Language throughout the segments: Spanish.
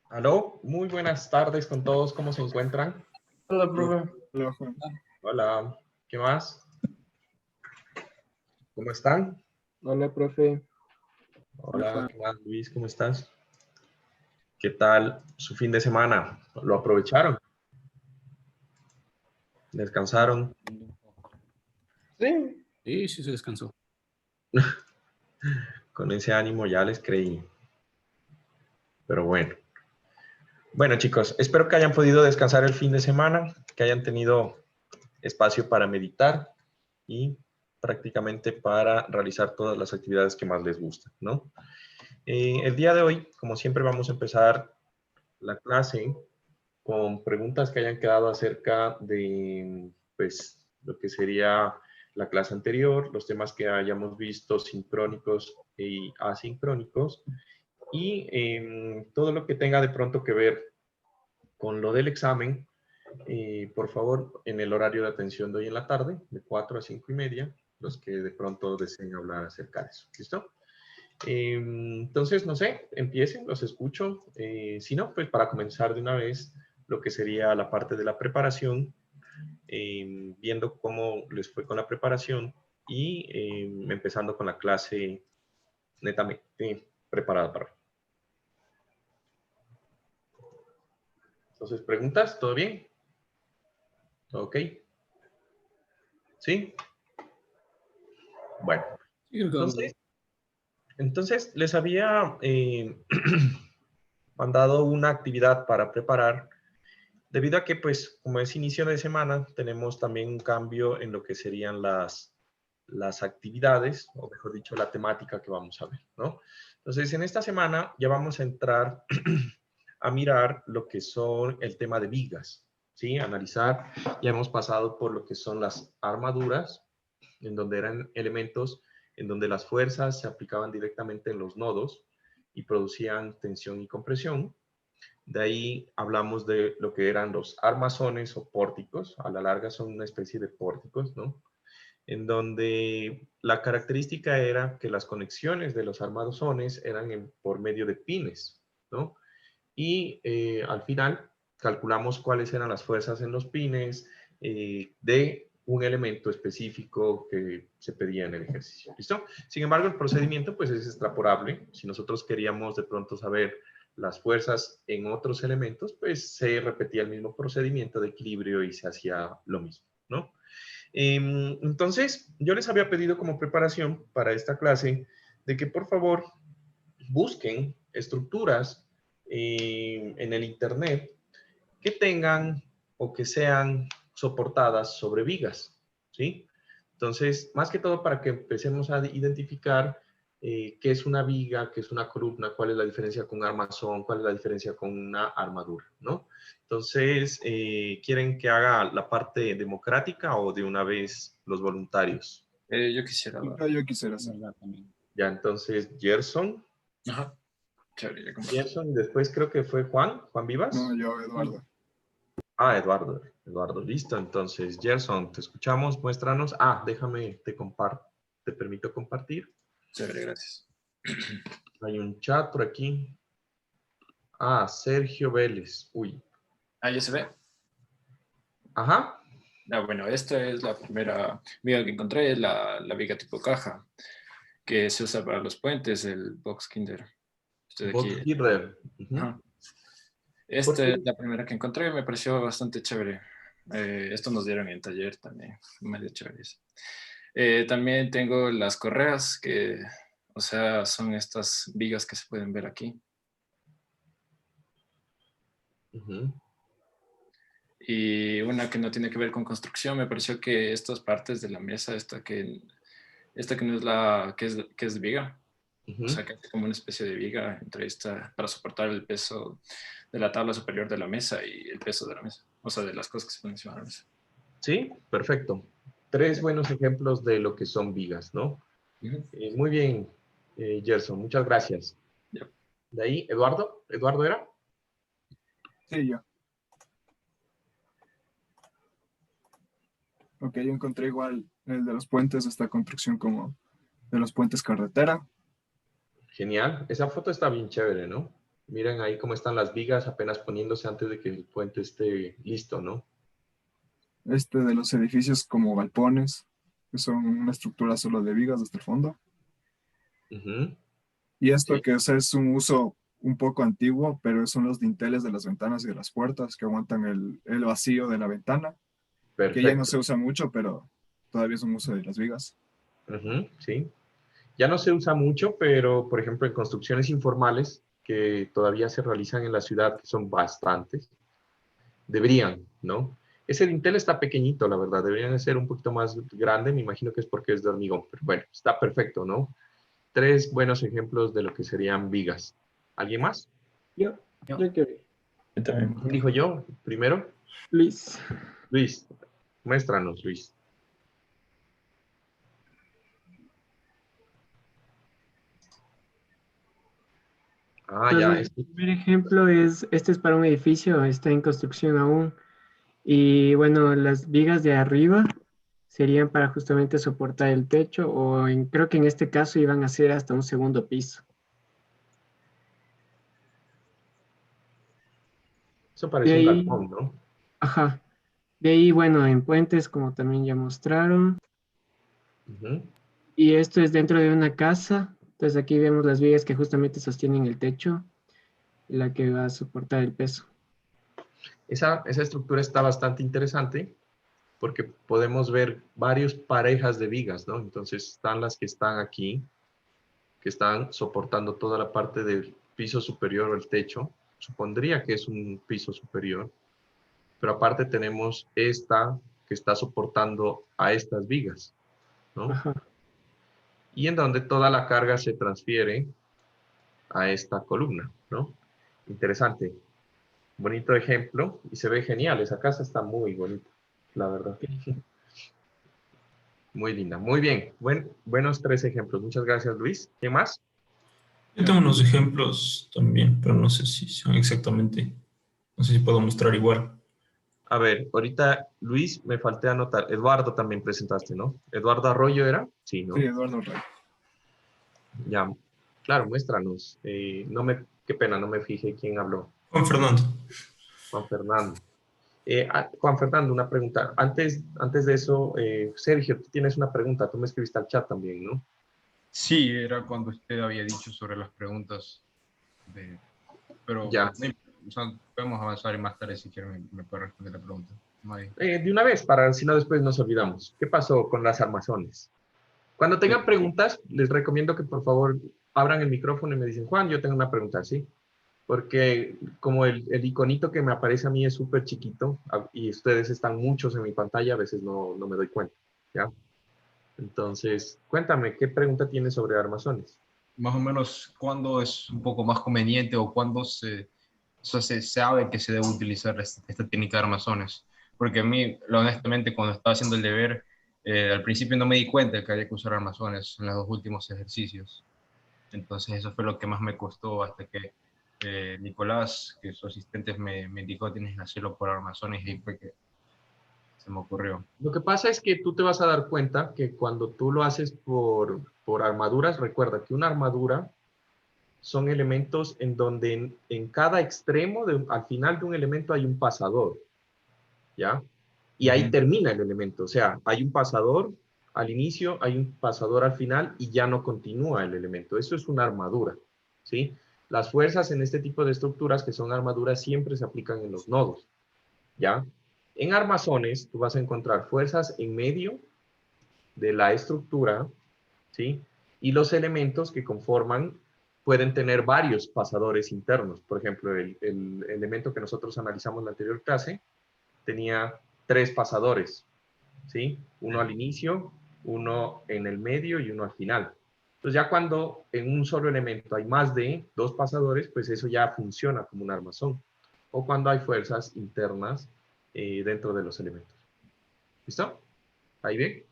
Aló, muy buenas tardes con todos, ¿cómo se encuentran? Hola, profe. Hola, Juan. Hola, ¿qué más? ¿Cómo están? Hola, profe. Hola, ¿qué más, Luis? ¿Cómo estás? ¿Qué tal su fin de semana? ¿Lo aprovecharon? ¿Descansaron? Sí. Sí, sí se descansó. Con ese ánimo ya les creí. Pero bueno. Bueno, chicos, espero que hayan podido descansar el fin de semana, que hayan tenido espacio para meditar y prácticamente para realizar todas las actividades que más les gustan, ¿no? El día de hoy, como siempre, vamos a empezar la clase con preguntas que hayan quedado acerca de, pues, lo que sería la clase anterior, los temas que hayamos visto sincrónicos y asincrónicos, y todo lo que tenga de pronto que ver con lo del examen, por favor, en el horario de atención de hoy en la tarde, de 4 a 5 y media, los que de pronto deseen hablar acerca de eso. ¿Listo? Entonces, no sé, empiecen, los escucho. Si no, pues para comenzar de una vez lo que sería la parte de la preparación, viendo cómo les fue con la preparación y empezando con la clase netamente preparada para hoy. Entonces, ¿preguntas? ¿Todo bien? ¿Todo ok? ¿Sí? Bueno, Sí, todo bien. entonces les había mandado una actividad para preparar. Debido a que, pues, como es inicio de semana, tenemos también un cambio en lo que serían las actividades, o mejor dicho, la temática que vamos a ver, ¿no? Entonces, en esta semana ya vamos a entrar a mirar lo que son el tema de vigas, ¿sí? Analizar, ya hemos pasado por lo que son las armaduras, en donde eran elementos en donde las fuerzas se aplicaban directamente en los nodos y producían tensión y compresión. De ahí hablamos de lo que eran los armazones o pórticos, a la larga son una especie de pórticos, ¿no? En donde la característica era que las conexiones de los armazones eran por medio de pines, ¿no? Y al final calculamos cuáles eran las fuerzas en los pines de un elemento específico que se pedía en el ejercicio. ¿Listo? Sin embargo, el procedimiento pues es extrapolable. Si nosotros queríamos de pronto saber las fuerzas en otros elementos, pues se repetía el mismo procedimiento de equilibrio y se hacía lo mismo, ¿no? Entonces, yo les había pedido como preparación para esta clase de que por favor busquen estructuras en el Internet que tengan o que sean soportadas sobre vigas, ¿sí? Entonces, más que todo para que empecemos a identificar qué es una viga, qué es una columna, cuál es la diferencia con un armazón, cuál es la diferencia con una armadura, ¿no? Entonces, ¿quieren que haga la parte democrática o de una vez los voluntarios? Yo quisiera dar. Yo quisiera hacer. ¿Verdad? También. Ya, entonces, Gerson, Ajá. Chévere, ya como. Gerson, y después creo que fue Juan Vivas. No, yo, Eduardo. Ah, Eduardo, listo. Entonces, Gerson, te escuchamos, muéstranos. Ah, déjame, te comparto, te permito compartir. Chévere, gracias. Hay un chat por aquí. Ah, Sergio Vélez. Uy. Ah, ya se ve. Ajá. Ah, bueno, esta es la primera viga que encontré, es la viga tipo caja, que se usa para los puentes, el box Kinder. Este de aquí. Botkircher. Ajá. ¿Por Esta qué? es la primera que encontré, me pareció bastante chévere. Esto nos dieron en taller también, medio chévere. También tengo las correas, que, o sea, son estas vigas que se pueden ver aquí. Ujú. Y una que no tiene que ver con construcción, me pareció que estas partes de la mesa, esta que no es que es viga, o Ujú. sea, que es como una especie de viga entre esta, para soportar el peso de la tabla superior de la mesa y el peso de la mesa, o sea, de las cosas que se ponen encima de la mesa. Sí, perfecto. Tres Ya. buenos ejemplos de lo que son vigas, ¿no? Ujú. Muy bien, Gerson, muchas gracias. Ya. De ahí, Eduardo. ¿Eduardo era? Sí, yo. Ok, yo encontré igual el de los puentes, esta construcción como de los puentes carretera. Genial. Esa foto está bien chévere, ¿no? Miren ahí cómo están las vigas apenas poniéndose antes de que el puente esté listo, ¿no? De los edificios como galpones, que son una estructura solo de vigas hasta el fondo. Ujú. Y esto Sí. que o sea, es un uso un poco antiguo, pero son los dinteles de las ventanas y de las puertas que aguantan el vacío de la ventana, que ya no Perfecto. se usa mucho, pero todavía es un uso de las vigas. Ujú, sí. Ya no se usa mucho, pero por ejemplo en construcciones informales que todavía se realizan en la ciudad, que son bastantes, deberían, ¿no? Ese dintel está pequeñito, la verdad, deberían de ser un poquito más grande, me imagino que es porque es de hormigón, pero bueno, está perfecto, ¿no? 3 buenos ejemplos de lo que serían vigas. ¿Alguien más? Yo que Yo también. ¿Quién dijo yo? Primero, Luis. Luis. Muéstranos, Luis. Ah, Pues ya, mi primer ejemplo es, este es para un edificio, está en construcción aún. Y bueno, las vigas de arriba serían para justamente soportar el techo o creo que en este caso iban a ser hasta un segundo piso. eso De parece un ahí, galpón, ¿no? ajá, de ahí bueno, en puentes como también ya mostraron. Ujú. Y esto es dentro de una casa. Entonces aquí vemos las vigas que justamente sostienen el techo, la que va a soportar el peso. Esa estructura está bastante interesante porque podemos ver varias parejas de vigas, ¿no? Entonces están las que están aquí, que están soportando toda la parte del piso superior o el techo. Supondría que es un piso superior, pero aparte tenemos esta que está soportando a estas vigas, ¿no? Ajá. Y en donde toda la carga se transfiere a esta columna, ¿no? Interesante. Bonito ejemplo y se ve genial. Esa casa está muy bonita, la verdad. Muy linda. Muy bien. Buenos 3 ejemplos. Muchas gracias, Luis. ¿Qué más? Yo tengo unos ejemplos también, pero no sé si son exactamente, no sé si puedo mostrar igual. A ver, ahorita, Luis, me falté anotar. Eduardo también presentaste, ¿no? ¿Eduardo Arroyo era? Sí, Sí, ¿no? Eduardo Rey. Ya. Claro, muéstranos. Qué pena, no me fijé quién habló. Juan Fernando. Juan Fernando. Juan Fernando, una pregunta. Antes de eso, Sergio, tú tienes una pregunta. Tú me escribiste al chat también, ¿no? Sí, era cuando usted había dicho sobre las preguntas, pero Ya. no importa, o sea, podemos avanzar y más tarde si quieren me puede responder la pregunta. No hay- De una vez, para si no después nos olvidamos. ¿Qué pasó con las armazones? Cuando tengan preguntas, les recomiendo que por favor abran el micrófono y me dicen, Juan, yo tengo una pregunta, ¿sí? Porque como el iconito que me aparece a mí es súper chiquito y ustedes están muchos en mi pantalla, a veces no me doy cuenta, ¿ya? Entonces, cuéntame, ¿qué pregunta tienes sobre armazones? Más o menos, ¿cuándo es un poco más conveniente o cuándo o sea, se sabe que se debe utilizar esta técnica de armazones? Porque a mí, honestamente, cuando estaba haciendo el deber, al principio no me di cuenta de que había que usar armazones en los 2 últimos ejercicios. Entonces eso fue lo que más me costó hasta que Nicolás, que su asistente, me indicó tienes que hacerlo por armazones y ahí fue que se me ocurrió. Lo que pasa es que tú te vas a dar cuenta que cuando tú lo haces por armaduras, recuerda que una armadura son elementos en donde en cada extremo, al final de un elemento hay un pasador, ¿ya? Y ahí termina el elemento, o sea, hay un pasador al inicio, hay un pasador al final y ya no continúa el elemento. Eso es una armadura, ¿sí? Las fuerzas en este tipo de estructuras que son armaduras siempre se aplican en los nodos, ¿ya? En armazones tú vas a encontrar fuerzas en medio de la estructura, ¿sí? Y los elementos que conforman pueden tener varios pasadores internos. Por ejemplo, el elemento que nosotros analizamos en la anterior clase tenía 3 pasadores, ¿sí? Uno al inicio, uno en el medio y uno al final. Entonces ya cuando en un solo elemento hay más de 2 pasadores, pues eso ya funciona como un armazón. O cuando hay fuerzas internas dentro de los elementos. ¿Listo? ¿Ahí bien?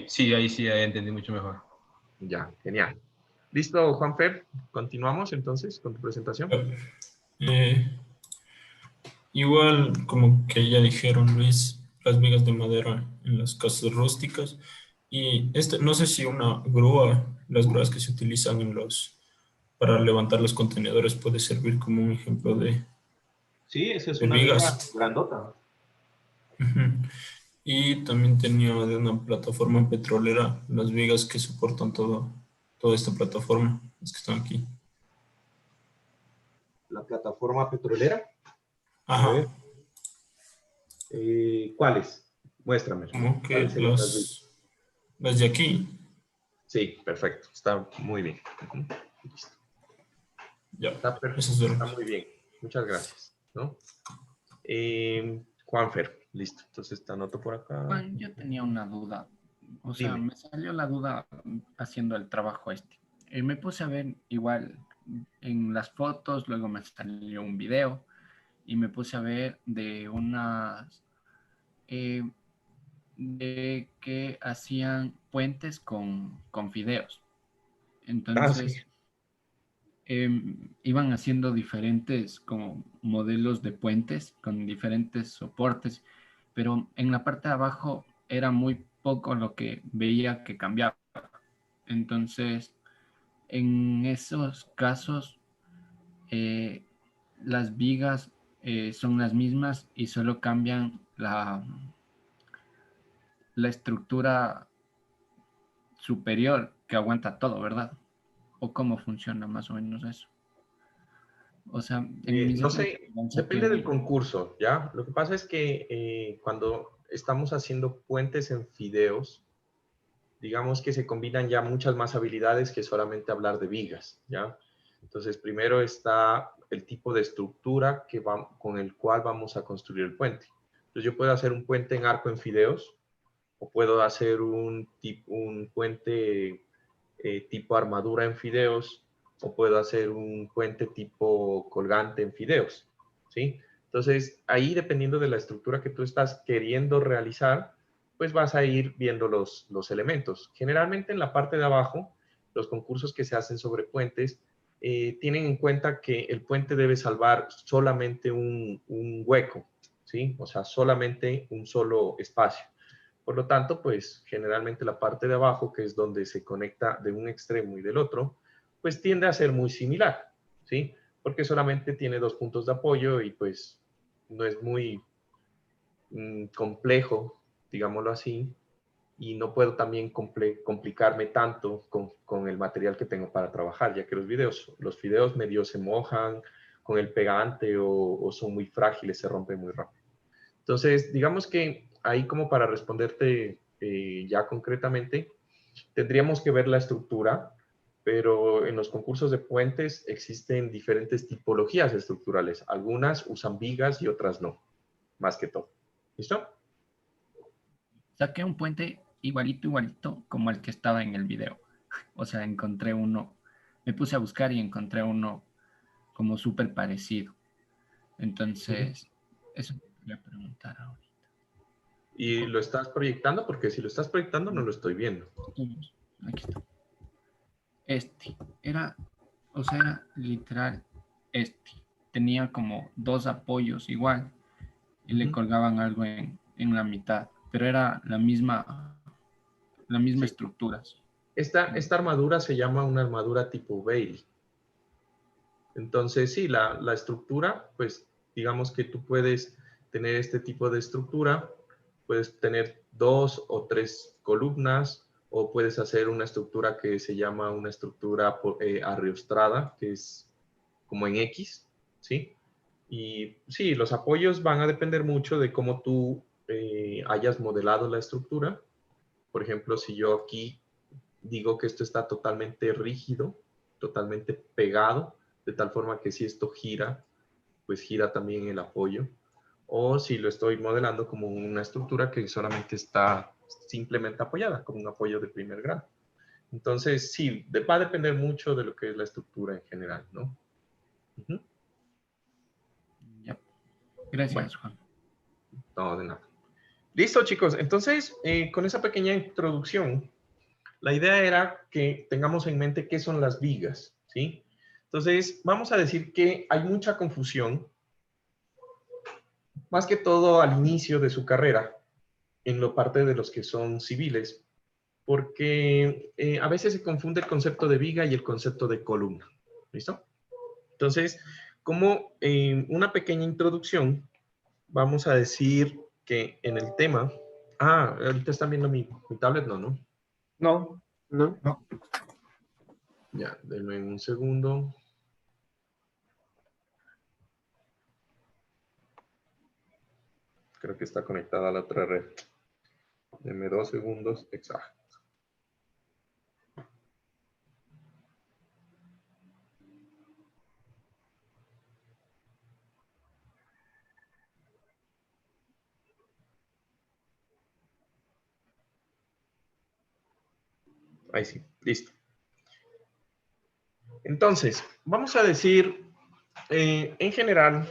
Sí, ahí entendí mucho mejor. Ya, genial. ¿Listo, Juanfer? Continuamos entonces con tu presentación. Eh, Igual, como que ya dijeron, Luis, las vigas de madera en las casas rústicas. Y no sé si una grúa, las grúas que se utilizan en para levantar los contenedores puede servir como un ejemplo de Sí, esa es de una viga vigas. grandota. Ujú. Y también tenía de una plataforma petrolera las vigas que soportan toda esta plataforma, las que están aquí. La plataforma petrolera. A Ajá, ver, ¿cuáles? Muéstrame. como que ¿Cuáles serían las vigas? las de aquí. Sí, perfecto. Está muy bien. Listo. Ya, Está perfecto. esas Está duermen. muy bien. Muchas gracias. ¿No? Juanfer, listo. Entonces te anoto por acá. Juan, yo tenía una duda. O sea, Dime. me salió la duda haciendo el trabajo este. Me puse a ver igual en las fotos, luego me salió un video y me puse a ver de unas de que hacían puentes con fideos. Ah, sí. Entonces, iban haciendo diferentes como modelos de puentes con diferentes soportes, pero en la parte de abajo era muy poco lo que veía que cambiaba. Entonces, en esos casos, eh, las vigas son las mismas y solo cambian la estructura superior que aguanta todo, ¿verdad? ¿O cómo funciona más o menos eso? O sea, en mis No ejemplos sé, depende del que concurso, ¿ya? Lo que pasa es que cuando estamos haciendo puentes en fideos, digamos que se combinan ya muchas más habilidades que solamente hablar de vigas, ¿ya? Entonces, primero está el tipo de estructura con el cual vamos a construir el puente. Entonces, yo puedo hacer un puente en arco en fideos, o puedo hacer un puente tipo armadura en fideos, o puedo hacer un puente tipo colgante en fideos, ¿sí? Entonces, ahí dependiendo de la estructura que tú estás queriendo realizar, pues vas a ir viendo los elementos. Generalmente en la parte de abajo, los concursos que se hacen sobre puentes tienen en cuenta que el puente debe salvar solamente un hueco, ¿sí? O sea, solamente un solo espacio. Por lo tanto, pues generalmente la parte de abajo, que es donde se conecta de un extremo y del otro, pues tiende a ser muy similar, ¿sí? Porque solamente tiene dos puntos de apoyo y pues no es muy complejo, digámoslo así, y no puedo también complicarme tanto con el material que tengo para trabajar, ya que los fideos medio se mojan con el pegante o son muy frágiles, se rompen muy rápido. Entonces, digamos que ahí como para responderte ya concretamente, tendríamos que ver la estructura, pero en los concursos de puentes existen diferentes tipologías estructurales. Algunas usan vigas y otras no, más que todo. ¿Listo? saqué un puente igualito como el que estaba en el video. O sea, encontré uno, me puse a buscar y encontré uno como súper parecido. Entonces, eso te quería preguntar ahorita. ¿Y lo estás proyectando? Porque si lo estás proyectando no lo estoy viendo. Aquí está. Este, era, o sea, era literal este. Tenía como dos apoyos igual y le colgaban algo en la mitad, pero era la misma Sí. estructura. Esta armadura se llama una armadura tipo Bailey. Entonces, sí, la estructura, pues digamos que tú puedes tener este tipo de estructura, puedes tener 2 o 3 columnas, o puedes hacer una estructura que se llama una estructura arriostrada, que es como en X, ¿sí? Y sí, los apoyos van a depender mucho de cómo tú hayas modelado la estructura. Por ejemplo, si yo aquí digo que esto está totalmente rígido, totalmente pegado, de tal forma que si esto gira, pues gira también el apoyo. O si lo estoy modelando como una estructura que solamente está simplemente apoyada, como un apoyo de primer grado. Entonces, sí, va a depender mucho de lo que es la estructura en general, ¿no? Ya. Bueno, Gracias, Juan. no, de nada. Listo, chicos. Entonces, con esa pequeña introducción, la idea era que tengamos en mente qué son las vigas, ¿sí? Entonces, vamos a decir que hay mucha confusión, más que todo al inicio de su carrera, en la parte de los que son civiles, porque a veces se confunde el concepto de viga y el concepto de columna, ¿Listo? Entonces, como una pequeña introducción, vamos a decir que en el tema... Ah, ahorita están viendo mi tablet, ¿no? No. Ya, denme un segundo. Creo que está conectada a la otra red. Denme 2 segundos. Exacto. Ahí sí, listo. Entonces, vamos a decir, en general,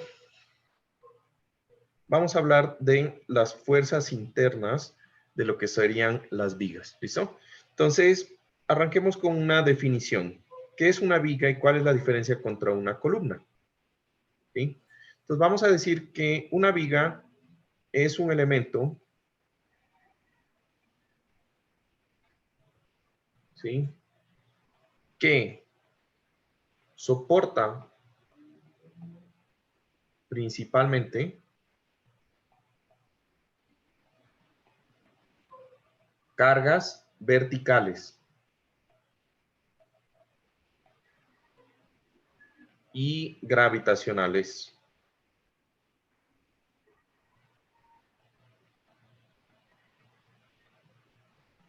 vamos a hablar de las fuerzas internas de lo que serían las vigas. ¿Listo? Entonces, arranquemos con una definición. ¿Qué es una viga y cuál es la diferencia contra una columna? ¿Sí? Entonces, vamos a decir que una viga es un elemento, ¿sí?, que soporta principalmente cargas verticales y gravitacionales.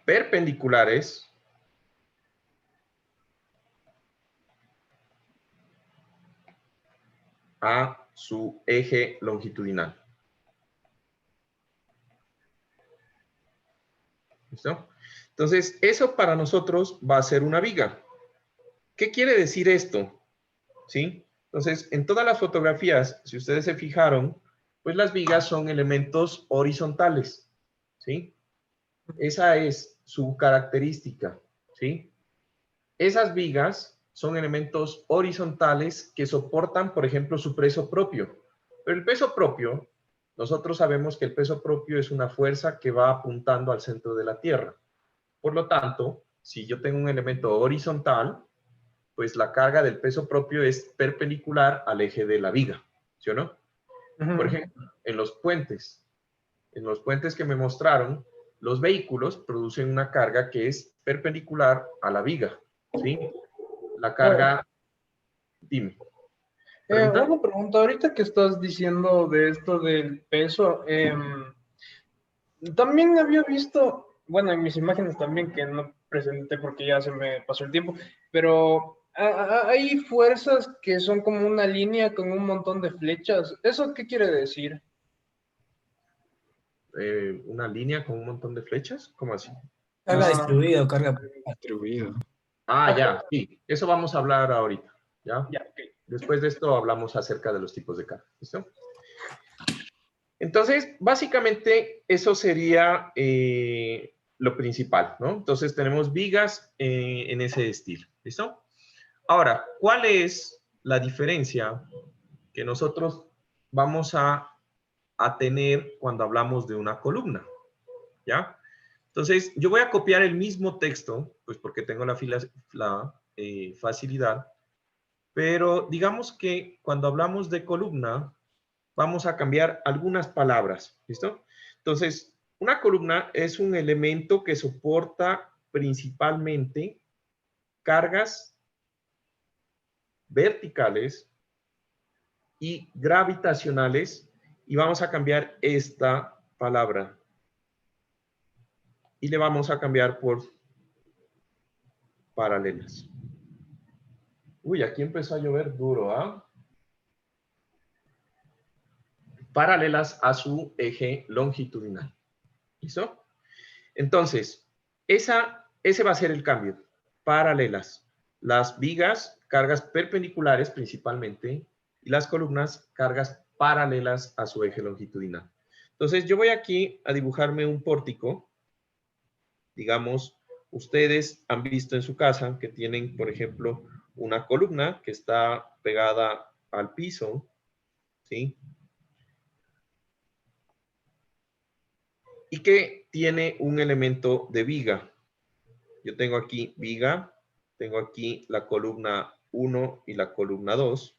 Perpendiculares a su eje longitudinal. ¿Listo? Entonces, eso para nosotros va a ser una viga. ¿Qué quiere decir esto? ¿Sí? Entonces, en todas las fotografías, si ustedes se fijaron, pues las vigas son elementos horizontales. ¿Sí? Esa es su característica. ¿Sí? Esas vigas son elementos horizontales que soportan, por ejemplo, su peso propio. Pero el peso propio, nosotros sabemos que el peso propio es una fuerza que va apuntando al centro de la Tierra. Por lo tanto, si yo tengo un elemento horizontal, pues la carga del peso propio es perpendicular al eje de la viga, ¿sí o no? Por ejemplo, en los puentes que me mostraron, los vehículos producen una carga que es perpendicular a la viga, ¿sí? La carga, dime. Una pregunta, ahorita que estás diciendo de esto del peso, también había visto, bueno, en mis imágenes también, que no presenté porque ya se me pasó el tiempo, pero hay fuerzas que son como una línea con un montón de flechas. ¿Eso qué quiere decir? Una línea con un montón de flechas, ¿cómo así? Carga distribuida o carga distribuida. Ah, ya, sí. Eso vamos a hablar ahorita, ¿ya? Ya, ok. Después de esto hablamos acerca de los tipos de carga, ¿listo? Entonces, básicamente, eso sería lo principal, ¿no? Entonces, tenemos vigas en ese estilo, ¿listo? Ahora, ¿cuál es la diferencia que nosotros vamos a tener cuando hablamos de una columna? ¿Ya? Entonces, yo voy a copiar el mismo texto, pues porque tengo la facilidad, pero digamos que cuando hablamos de columna, vamos a cambiar algunas palabras, ¿listo? Entonces, una columna es un elemento que soporta principalmente cargas verticales y gravitacionales, y vamos a cambiar esta palabra y le vamos a cambiar por paralelas. Uy, aquí empezó a llover duro, ¿ah? Paralelas a su eje longitudinal. ¿Listo? Entonces, ese va a ser el cambio. Paralelas. Las vigas, cargas perpendiculares principalmente, y las columnas, cargas paralelas a su eje longitudinal. Entonces, yo voy aquí a dibujarme un pórtico. Digamos, ustedes han visto en su casa que tienen, por ejemplo, una columna que está pegada al piso, ¿sí? Y que tiene un elemento de viga. Yo tengo aquí viga, tengo aquí la columna 1 y la columna 2,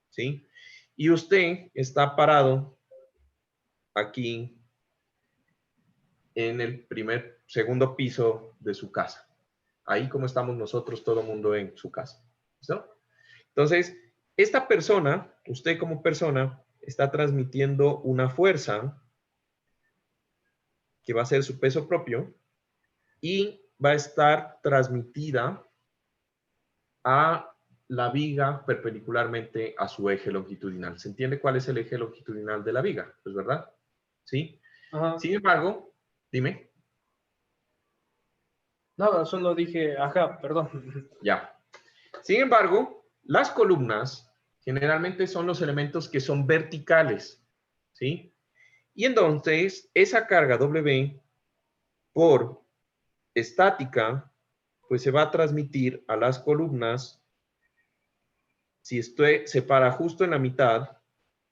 ¿sí? Y usted está parado aquí en el segundo piso de su casa. Ahí como estamos nosotros, todo el mundo en su casa. ¿Listo? Entonces, esta persona, usted como persona, está transmitiendo una fuerza que va a ser su peso propio y va a estar transmitida a la viga perpendicularmente a su eje longitudinal. ¿Se entiende cuál es el eje longitudinal de la viga? Pues, ¿verdad? ¿Sí? Ajá. Sin embargo, dime. Nada, solo dije, ajá, perdón. Ya. Sin embargo, las columnas generalmente son los elementos que son verticales, ¿sí? Y entonces, esa carga W por estática, pues se va a transmitir a las columnas. Si esto se para justo en la mitad,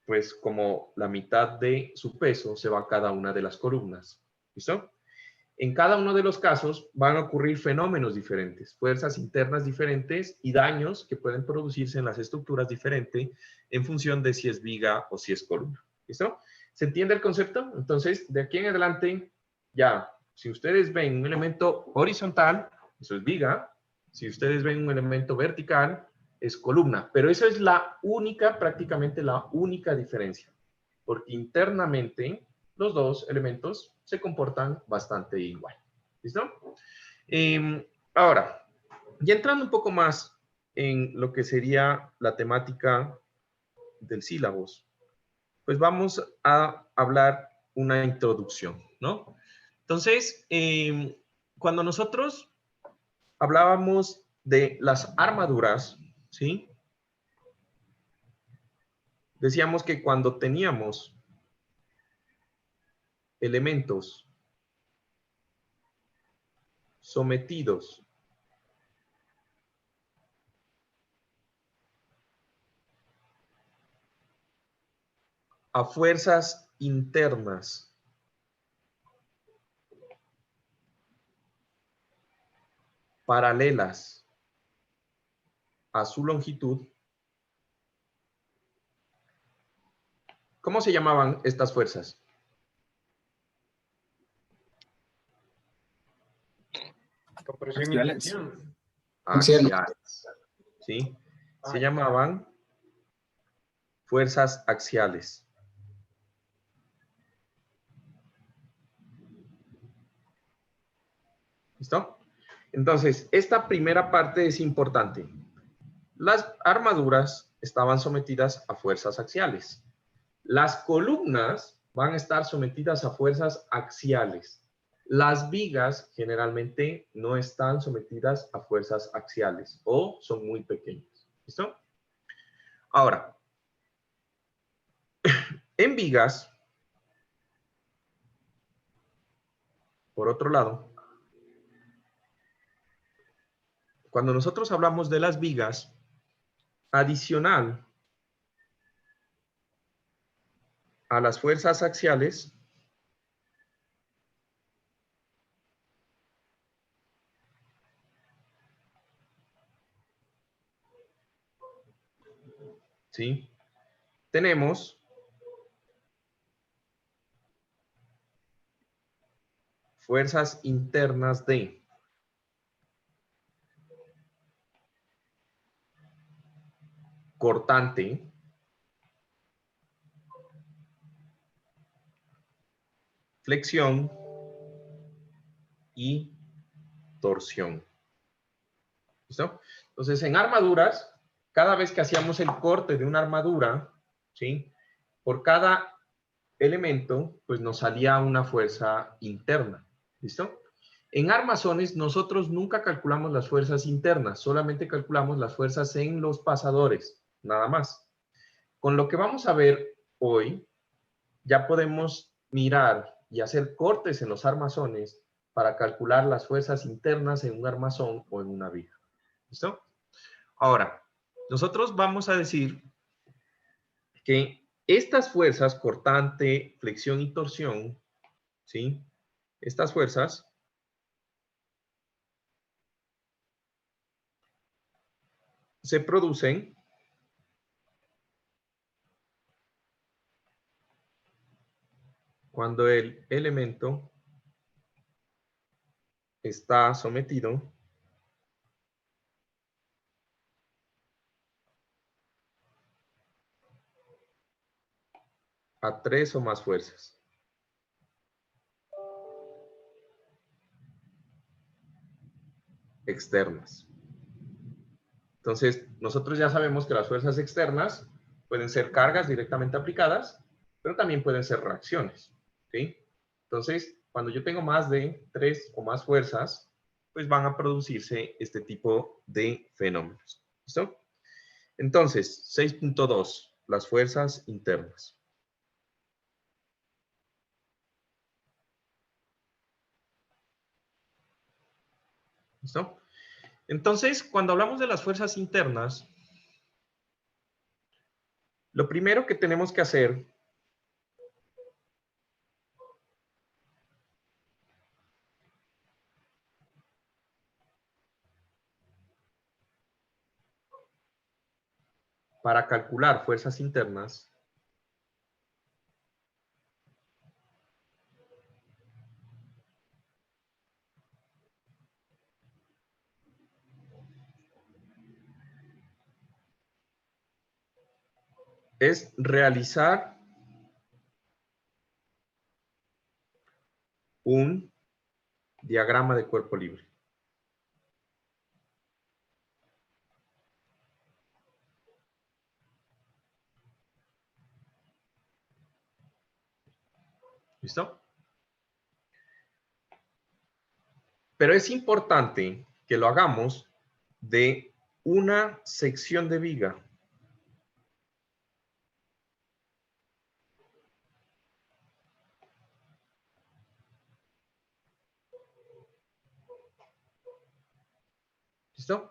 pues como la mitad de su peso se va a cada una de las columnas. ¿Listo? En cada uno de los casos van a ocurrir fenómenos diferentes, fuerzas internas diferentes y daños que pueden producirse en las estructuras diferentes en función de si es viga o si es columna. ¿Listo? ¿Se entiende el concepto? Entonces, de aquí en adelante, ya, si ustedes ven un elemento horizontal, eso es viga. Si ustedes ven un elemento vertical, es columna. Pero eso es la única, prácticamente la única diferencia. Porque internamente los dos elementos se comportan bastante igual. ¿Listo? Ahora, ya entrando un poco más en lo que sería la temática del sílabus, pues vamos a hablar una introducción, ¿no? Entonces, cuando nosotros hablábamos de las armaduras, ¿sí? Decíamos que cuando teníamos elementos sometidos a fuerzas internas paralelas a su longitud, ¿cómo se llamaban estas fuerzas? Compresión y tensión. Axiales. ¿Sí? Se llamaban fuerzas axiales. ¿Listo? Entonces, esta primera parte es importante. Las armaduras estaban sometidas a fuerzas axiales. Las columnas van a estar sometidas a fuerzas axiales. Las vigas generalmente no están sometidas a fuerzas axiales o son muy pequeñas. ¿Listo? Ahora, en vigas, por otro lado, cuando nosotros hablamos de las vigas, adicional a las fuerzas axiales, ¿sí? Tenemos fuerzas internas de cortante, flexión y torsión. ¿Listo? Entonces, en armaduras, cada vez que hacíamos el corte de una armadura, ¿sí? Por cada elemento, pues nos salía una fuerza interna. ¿Listo? En armazones, nosotros nunca calculamos las fuerzas internas, solamente calculamos las fuerzas en los pasadores, nada más. Con lo que vamos a ver hoy, ya podemos mirar y hacer cortes en los armazones para calcular las fuerzas internas en un armazón o en una viga. ¿Listo? Ahora, nosotros vamos a decir que estas fuerzas, cortante, flexión y torsión, ¿sí? Estas fuerzas se producen cuando el elemento está sometido a 3 o más fuerzas. Externas. Entonces, nosotros ya sabemos que las fuerzas externas pueden ser cargas directamente aplicadas, pero también pueden ser reacciones. ¿Sí? Entonces, cuando yo tengo más de 3 o más fuerzas, pues van a producirse este tipo de fenómenos. ¿Listo? Entonces, 6.2, las fuerzas internas. ¿Listo? Entonces, cuando hablamos de las fuerzas internas, lo primero que tenemos que hacer para calcular fuerzas internas es realizar un diagrama de cuerpo libre. ¿Listo? Pero es importante que lo hagamos de una sección de viga. ¿Listo?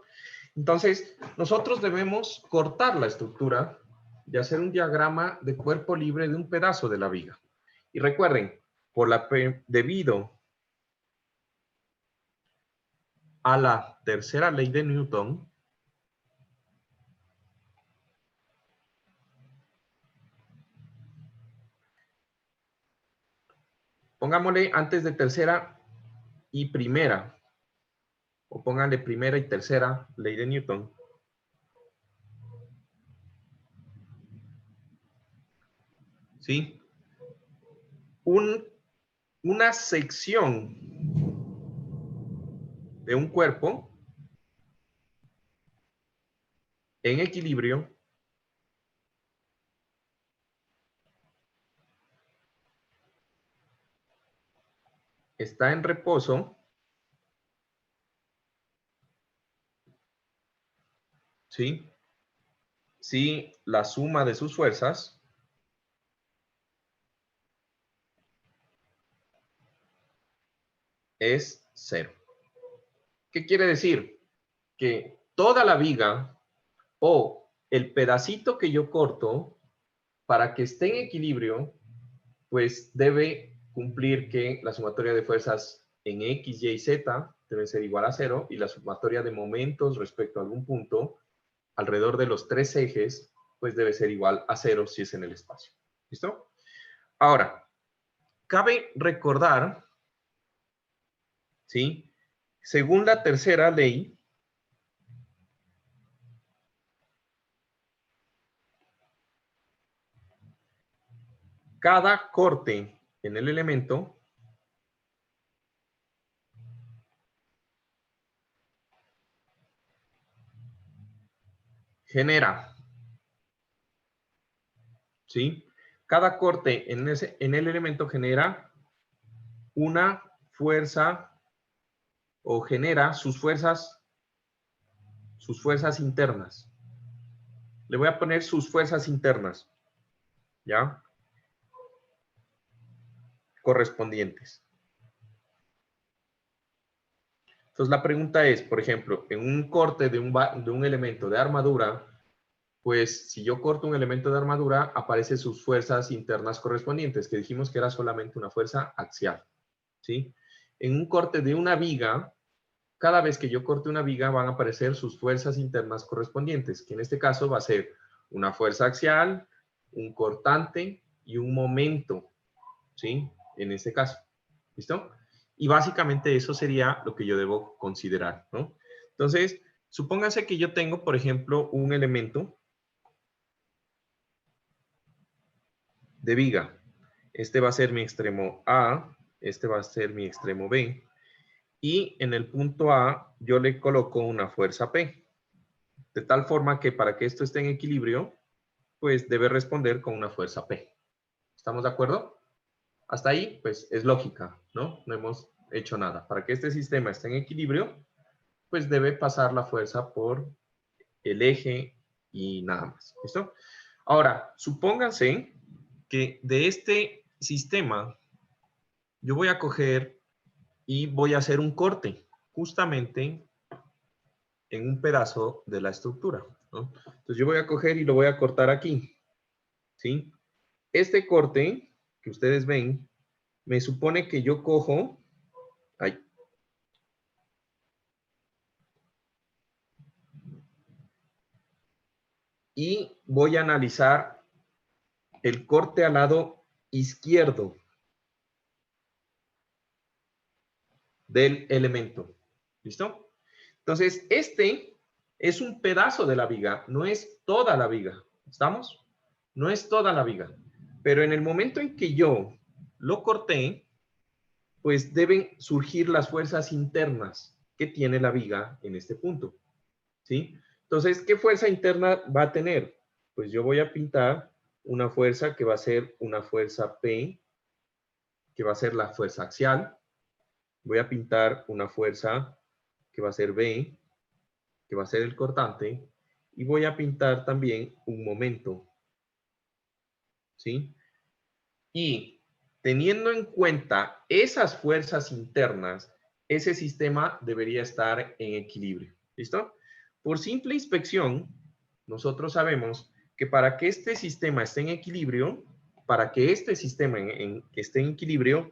Entonces, nosotros debemos cortar la estructura y hacer un diagrama de cuerpo libre de un pedazo de la viga. Y recuerden, debido a la tercera ley de Newton, pongámosle antes de tercera y primera, o pónganle primera y tercera ley de Newton. ¿Sí? Una sección de un cuerpo en equilibrio está en reposo, ¿sí? Si la suma de sus fuerzas es 0. ¿Qué quiere decir? Que toda la viga o el pedacito que yo corto para que esté en equilibrio, pues debe cumplir que la sumatoria de fuerzas en X, Y y Z debe ser igual a 0 y la sumatoria de momentos respecto a algún punto alrededor de los 3 ejes, pues debe ser igual a 0 si es en el espacio. ¿Listo? Ahora, cabe recordar, ¿sí? Según la tercera ley, cada corte en el elemento genera, ¿sí? Cada corte en el elemento genera una fuerza o genera sus fuerzas internas. Le voy a poner sus fuerzas internas, ¿ya? Correspondientes. Entonces la pregunta es, por ejemplo, en un corte de un elemento de armadura, pues si yo corto un elemento de armadura, aparecen sus fuerzas internas correspondientes, que dijimos que era solamente una fuerza axial, ¿sí? En un corte de una viga, cada vez que yo corte una viga van a aparecer sus fuerzas internas correspondientes, que en este caso va a ser una fuerza axial, un cortante y un momento, ¿sí? En este caso, ¿listo? Y básicamente eso sería lo que yo debo considerar, ¿no? Entonces, supónganse que yo tengo, por ejemplo, un elemento de viga. Este va a ser mi extremo A, este va a ser mi extremo B, y en el punto A yo le coloco una fuerza P, de tal forma que para que esto esté en equilibrio, pues debe responder con una fuerza P. ¿Estamos de acuerdo? Hasta ahí, pues es lógica, ¿no? No hemos hecho nada. Para que este sistema esté en equilibrio, pues debe pasar la fuerza por el eje y nada más. ¿Listo? Ahora, supónganse que de este sistema yo voy a coger y voy a hacer un corte justamente en un pedazo de la estructura, ¿no? Entonces yo voy a coger y lo voy a cortar aquí, ¿sí? Este corte que ustedes ven me supone que yo cojo, ay, y voy a analizar el corte al lado izquierdo del elemento. ¿Listo? Entonces, este es un pedazo de la viga, no es toda la viga. ¿Estamos? No es toda la viga. Pero en el momento en que yo lo corté, pues deben surgir las fuerzas internas que tiene la viga en este punto. ¿Sí? Entonces, ¿qué fuerza interna va a tener? Pues yo voy a pintar una fuerza que va a ser una fuerza P, que va a ser la fuerza axial. Voy a pintar una fuerza que va a ser B, que va a ser el cortante. Y voy a pintar también un momento. ¿Sí? Y teniendo en cuenta esas fuerzas internas, ese sistema debería estar en equilibrio. ¿Listo? Por simple inspección, nosotros sabemos que para que este sistema esté en equilibrio, para que este sistema esté en equilibrio,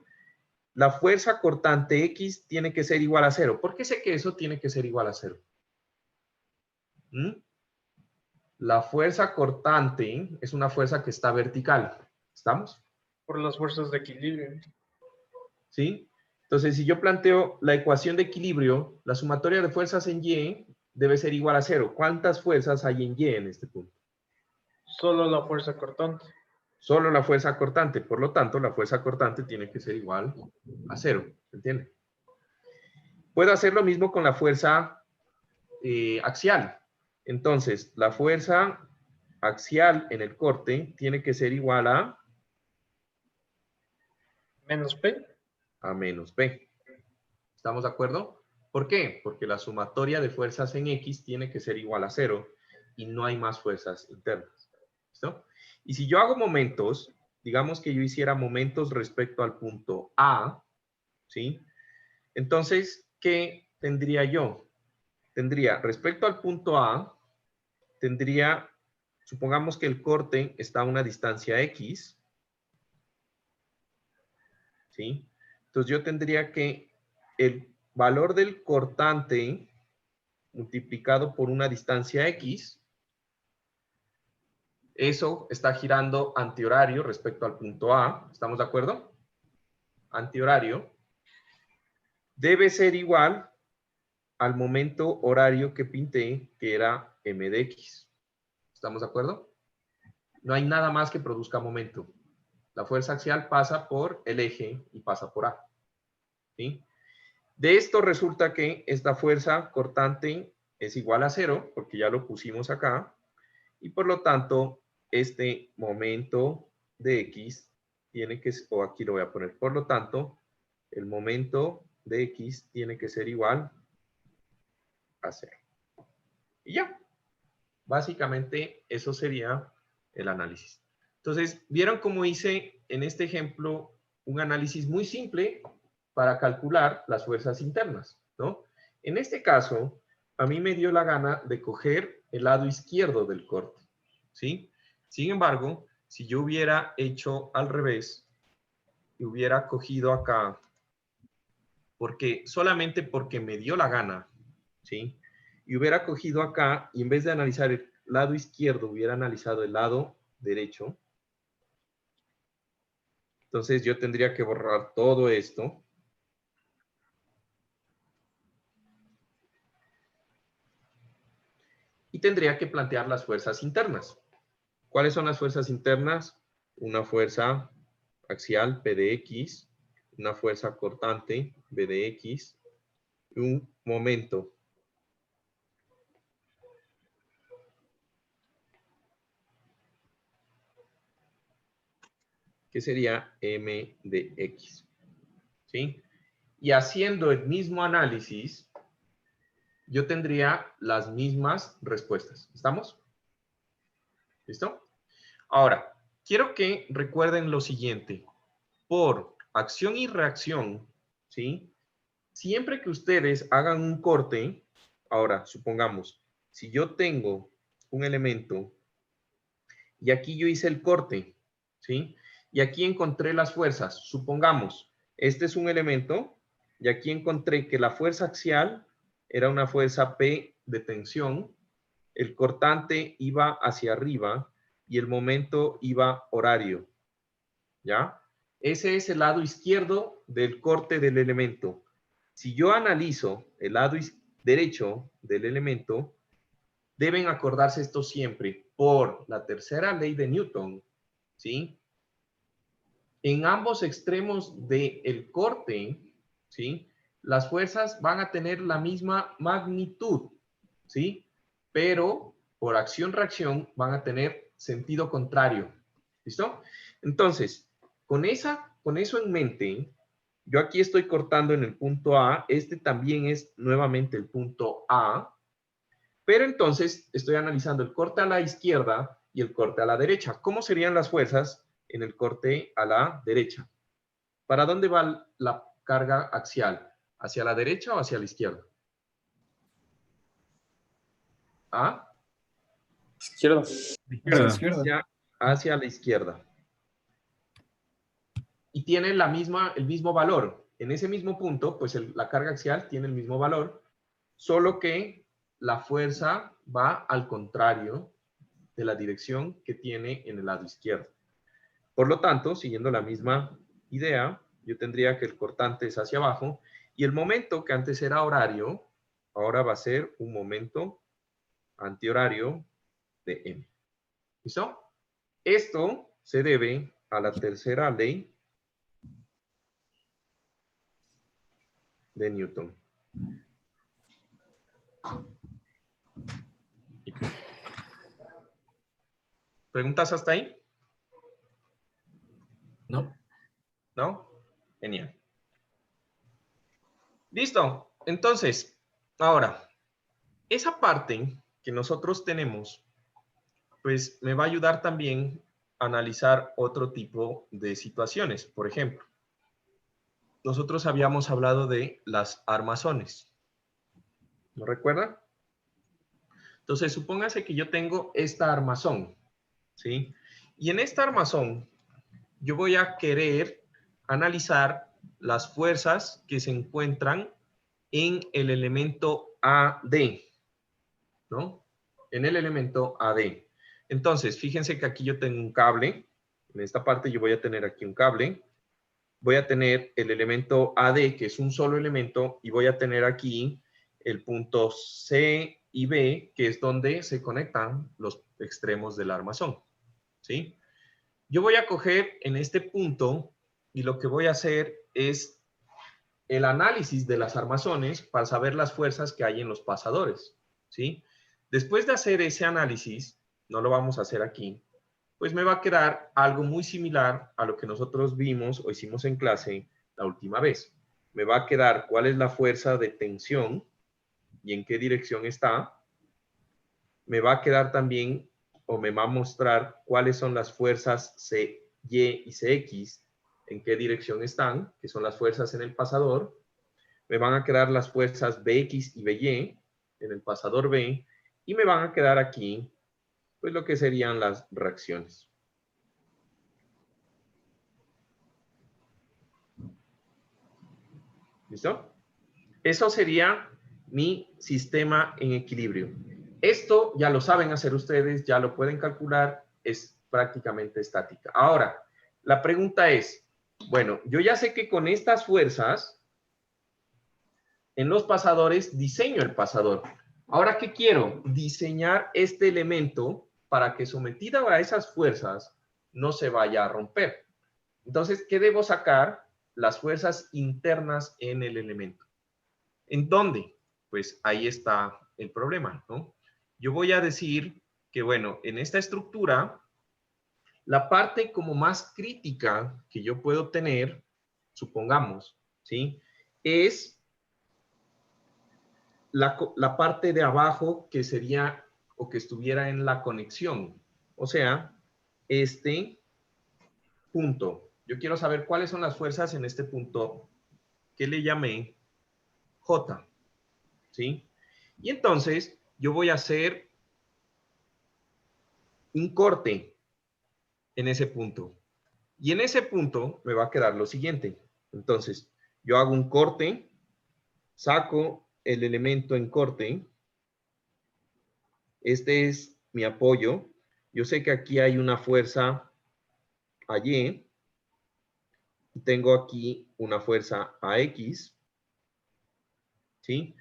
la fuerza cortante X tiene que ser igual a 0. ¿Por qué sé que eso tiene que ser igual a 0? La fuerza cortante es una fuerza que está vertical. ¿Estamos? Por las fuerzas de equilibrio. ¿Sí? Entonces, si yo planteo la ecuación de equilibrio, la sumatoria de fuerzas en Y debe ser igual a 0. ¿Cuántas fuerzas hay en Y en este punto? Solo la fuerza cortante. Solo la fuerza cortante. Por lo tanto, la fuerza cortante tiene que ser igual a 0. ¿Se entiende? Puedo hacer lo mismo con la fuerza axial. Entonces, la fuerza axial en el corte tiene que ser igual a... Menos P. A menos P. ¿Estamos de acuerdo? ¿Por qué? Porque la sumatoria de fuerzas en X tiene que ser igual a 0 y no hay más fuerzas internas. ¿Listo? Y si yo hago momentos, digamos que yo hiciera momentos respecto al punto A, ¿sí? Entonces, ¿qué tendría yo? Tendría, respecto al punto A, tendría, supongamos que el corte está a una distancia X, ¿sí? Entonces yo tendría que el valor del cortante multiplicado por una distancia X, eso está girando antihorario respecto al punto A, ¿estamos de acuerdo? Antihorario debe ser igual al momento horario que pinté, que era m de x. ¿Estamos de acuerdo? No hay nada más que produzca momento. La fuerza axial pasa por el eje y pasa por A. ¿Sí? De esto resulta que esta fuerza cortante es igual a 0, porque ya lo pusimos acá, y por lo tanto, este momento de X tiene que, o aquí lo voy a poner, por lo tanto, el momento de X tiene que ser igual a 0. Y ya. Básicamente, eso sería el análisis. Entonces, ¿vieron cómo hice en este ejemplo un análisis muy simple para calcular las fuerzas internas, ¿no? En este caso, a mí me dio la gana de coger el lado izquierdo del corte, ¿sí? Sin embargo, si yo hubiera hecho al revés y hubiera cogido acá, solamente porque me dio la gana, ¿sí? Y hubiera cogido acá y en vez de analizar el lado izquierdo, hubiera analizado el lado derecho. Entonces yo tendría que borrar todo esto. Y tendría que plantear las fuerzas internas. ¿Cuáles son las fuerzas internas? Una fuerza axial, P de X, una fuerza cortante, B de X, y un momento, que sería M de X. ¿Sí? Y haciendo el mismo análisis, yo tendría las mismas respuestas. ¿Estamos? ¿Listo? Ahora, quiero que recuerden lo siguiente. Por acción y reacción, ¿sí? Siempre que ustedes hagan un corte, ahora, supongamos, si yo tengo un elemento y aquí yo hice el corte, ¿sí? Y aquí encontré las fuerzas. Supongamos, este es un elemento y aquí encontré que la fuerza axial era una fuerza P de tensión, el cortante iba hacia arriba y el momento iba horario, ¿ya? Ese es el lado izquierdo del corte del elemento. Si yo analizo el lado derecho del elemento, deben acordarse esto siempre por la tercera ley de Newton, ¿sí? En ambos extremos del corte, ¿sí? Las fuerzas van a tener la misma magnitud, ¿sí? Pero por acción-reacción van a tener sentido contrario, ¿listo? Entonces, con eso en mente, yo aquí estoy cortando en el punto A, este también es nuevamente el punto A, pero entonces estoy analizando el corte a la izquierda y el corte a la derecha. ¿Cómo serían las fuerzas en el corte a la derecha? ¿Para dónde va la carga axial? ¿Hacia la derecha o hacia la izquierda? ¿Ah? Izquierda. Hacia la izquierda. Y tiene el mismo valor. En ese mismo punto, pues la carga axial tiene el mismo valor, solo que la fuerza va al contrario de la dirección que tiene en el lado izquierdo. Por lo tanto, siguiendo la misma idea, yo tendría que el cortante es hacia abajo y el momento que antes era horario, ahora va a ser un momento antihorario de M. ¿Listo? Esto se debe a la tercera ley de Newton. ¿Preguntas hasta ahí? No. ¿No? Genial. Listo. Entonces, ahora, esa parte que nosotros tenemos, pues me va a ayudar también a analizar otro tipo de situaciones. Por ejemplo, nosotros habíamos hablado de las armazones. ¿No recuerdan? Entonces, supóngase que yo tengo esta armazón, ¿sí? Y en esta armazón, yo voy a querer analizar las fuerzas que se encuentran en el elemento AD, ¿no? En el elemento AD. Entonces, fíjense que aquí yo tengo un cable. En esta parte yo voy a tener aquí un cable. Voy a tener el elemento AD, que es un solo elemento, y voy a tener aquí el punto C y B, que es donde se conectan los extremos del armazón, ¿sí? Yo voy a coger en este punto y lo que voy a hacer es el análisis de las armazones para saber las fuerzas que hay en los pasadores, ¿sí? Después de hacer ese análisis, no lo vamos a hacer aquí, pues me va a quedar algo muy similar a lo que nosotros vimos o hicimos en clase la última vez. Me va a quedar cuál es la fuerza de tensión y en qué dirección está. Me va a quedar también, o me va a mostrar cuáles son las fuerzas CY y CX, en qué dirección están, que son las fuerzas en el pasador. Me van a quedar las fuerzas BX y BY en el pasador B, y me van a quedar aquí, pues lo que serían las reacciones. ¿Listo? Eso sería mi sistema en equilibrio. Esto ya lo saben hacer ustedes, ya lo pueden calcular, es prácticamente estática. Ahora, la pregunta es, bueno, yo ya sé que con estas fuerzas, en los pasadores, diseño el pasador. Ahora, ¿qué quiero? Diseñar este elemento para que sometida a esas fuerzas no se vaya a romper. Entonces, ¿qué debo sacar? Las fuerzas internas en el elemento. ¿En dónde? Pues ahí está el problema, ¿no? Yo voy a decir que, bueno, en esta estructura, la parte como más crítica que yo puedo tener, supongamos, ¿sí? Es la parte de abajo que sería o que estuviera en la conexión. O sea, este punto. Yo quiero saber cuáles son las fuerzas en este punto que le llamé J, ¿sí? Y entonces yo voy a hacer un corte en ese punto. Y en ese punto me va a quedar lo siguiente. Entonces, yo hago un corte, saco el elemento en corte. Este es mi apoyo. Yo sé que aquí hay una fuerza allí. Tengo aquí una fuerza AX. ¿Sí?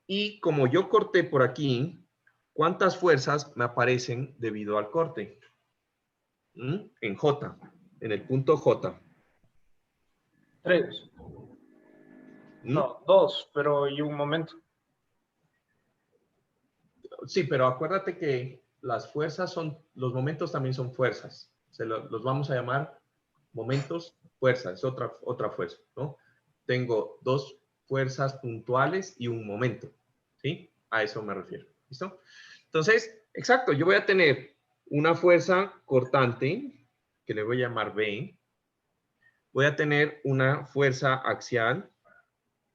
Y como yo corté por aquí, ¿cuántas fuerzas me aparecen debido al corte? En J, en el punto J. 3. No, 2, pero y un momento. Sí, pero acuérdate que las fuerzas son, los momentos también son fuerzas. Los vamos a llamar momentos, fuerzas, es otra fuerza, ¿no? Tengo dos fuerzas puntuales y un momento, ¿sí? A eso me refiero, ¿listo? Entonces, exacto, yo voy a tener una fuerza cortante, que le voy a llamar B. Voy a tener una fuerza axial,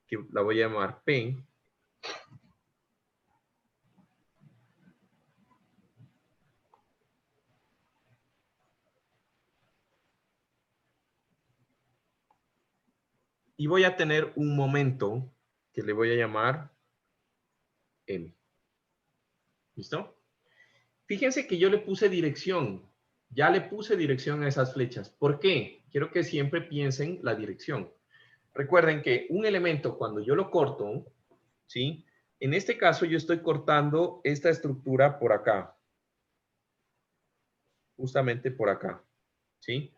que la voy a llamar P. Y voy a tener un momento que le voy a llamar M. ¿Listo? Fíjense que yo le puse dirección. Ya le puse dirección a esas flechas. ¿Por qué? Quiero que siempre piensen la dirección. Recuerden que un elemento, cuando yo lo corto, ¿sí? En este caso, yo estoy cortando esta estructura por acá. Justamente por acá. ¿Sí?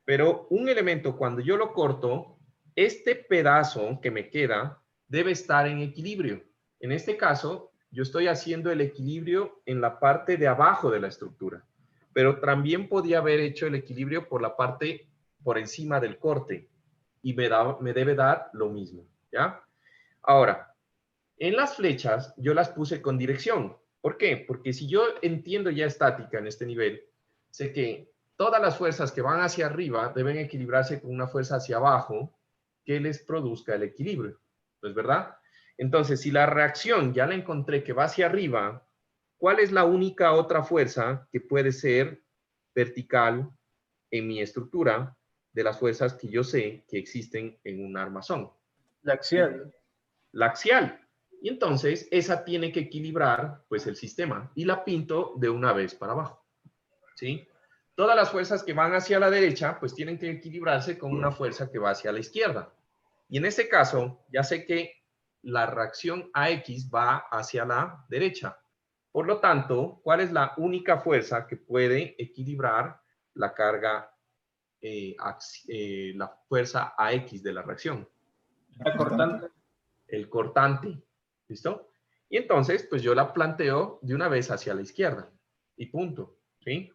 Pero un elemento, cuando yo lo corto, este pedazo que me queda debe estar en equilibrio. En este caso, yo estoy haciendo el equilibrio en la parte de abajo de la estructura, pero también podía haber hecho el equilibrio por la parte por encima del corte y me debe dar lo mismo, ¿ya? Ahora, en las flechas yo las puse con dirección. ¿Por qué? Porque si yo entiendo ya estática en este nivel, sé que todas las fuerzas que van hacia arriba deben equilibrarse con una fuerza hacia abajo que les produzca el equilibrio. ¿No es verdad? Entonces, si la reacción ya la encontré que va hacia arriba, ¿cuál es la única otra fuerza que puede ser vertical en mi estructura de las fuerzas que yo sé que existen en un armazón? La axial. La axial. Y entonces esa tiene que equilibrar pues el sistema y la pinto de una vez para abajo. ¿Sí? Todas las fuerzas que van hacia la derecha pues tienen que equilibrarse con una fuerza que va hacia la izquierda. Y en este caso ya sé que la reacción AX va hacia la derecha. Por lo tanto, ¿cuál es la única fuerza que puede equilibrar la carga, la fuerza AX de la reacción? La cortante. El cortante. ¿Listo? Y entonces, pues yo la planteo de una vez hacia la izquierda. Y punto. ¿Sí?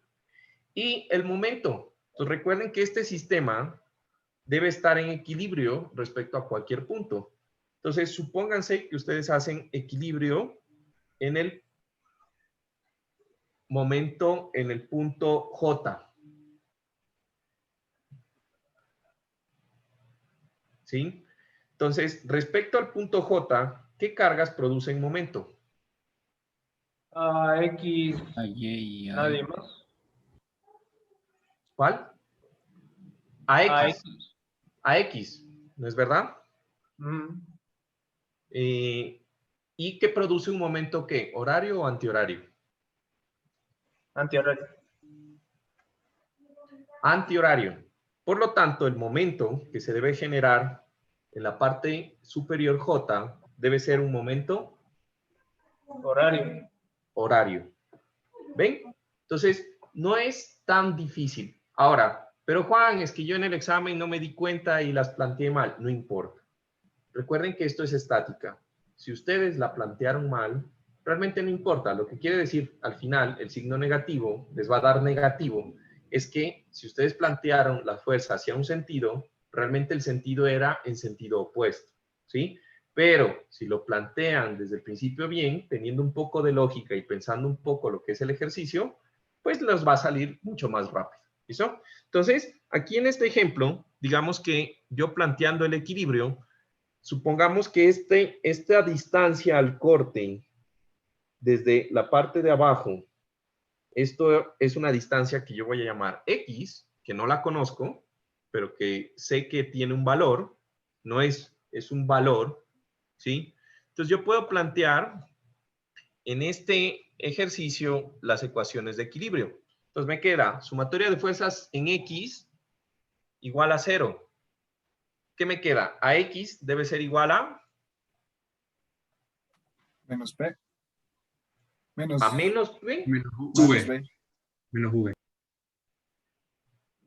Y el momento. Pues recuerden que este sistema debe estar en equilibrio respecto a cualquier punto. Entonces, supónganse que ustedes hacen equilibrio en el momento, en el punto J. ¿Sí? Entonces, respecto al punto J, ¿qué cargas producen momento? X. Nadie más. ¿Cuál? AX. AX. AX, ¿no es verdad? y que produce un momento, ¿qué? ¿Horario o antihorario? Antihorario. Antihorario. Por lo tanto, el momento que se debe generar en la parte superior J debe ser un momento Horario. horario. ¿Ven? Entonces, no es tan difícil. Ahora, pero Juan, es que yo en el examen no me di cuenta y las planteé mal. No importa. Recuerden que esto es estática. Si ustedes la plantearon mal, realmente no importa. Lo que quiere decir al final, el signo negativo les va a dar negativo, es que si ustedes plantearon la fuerza hacia un sentido, realmente el sentido era en sentido opuesto, ¿sí? Pero si lo plantean desde el principio bien, teniendo un poco de lógica y pensando un poco lo que es el ejercicio, pues les va a salir mucho más rápido, ¿listo? Entonces, aquí en este ejemplo, digamos que yo planteando el equilibrio, supongamos que esta distancia al corte desde la parte de abajo, esto es una distancia que yo voy a llamar X, que no la conozco, pero que sé que tiene un valor, no es un valor, ¿sí? Entonces yo puedo plantear en este ejercicio las ecuaciones de equilibrio. Entonces me queda sumatoria de fuerzas en X igual a 0. ¿Qué me queda? A X debe ser igual a... Menos P. Menos, A menos P. Menos menos V. B. Menos V.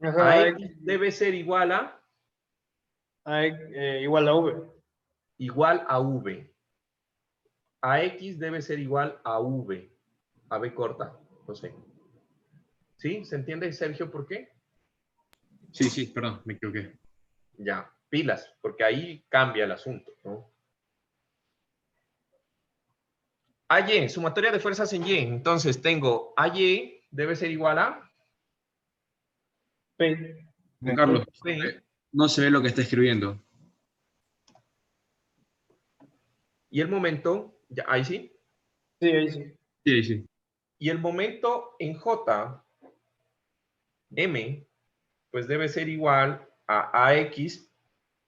A Ajá, X debe ser igual a... igual a V. Igual a V. A X debe ser igual a V. A V corta, no sé. ¿Sí? ¿Se entiende, Sergio, por qué? Sí, perdón, me equivoqué. Ya, pilas, porque ahí cambia el asunto, ¿no? AY, sumatoria de fuerzas en Y. Entonces tengo AY debe ser igual a... P. Juan Carlos, P. no se ve lo que está escribiendo. Y el momento, ya, ahí sí. Sí, ahí sí. Sí. Y el momento en J, M, pues debe ser igual a AX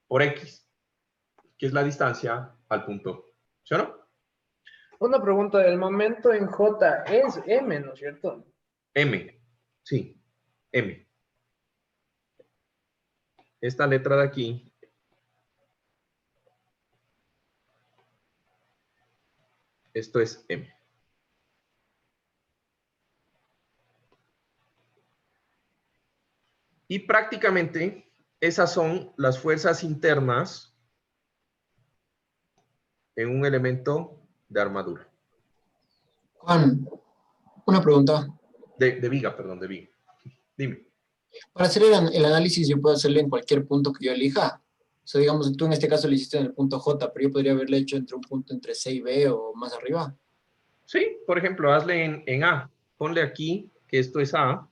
por X, que es la distancia al punto. ¿Sí o no? Una pregunta, el momento en J es M, ¿no es cierto? M, sí, M. Esta letra de aquí, esto es M. Y prácticamente esas son las fuerzas internas en un elemento de armadura. Juan, una pregunta. De viga, perdón, de viga. Dime. Para hacer el análisis, yo puedo hacerlo en cualquier punto que yo elija. O sea, digamos, tú en este caso lo hiciste en el punto J, pero yo podría haberle hecho entre un punto entre C y B o más arriba. Sí, por ejemplo, hazle en A. Ponle aquí que esto es A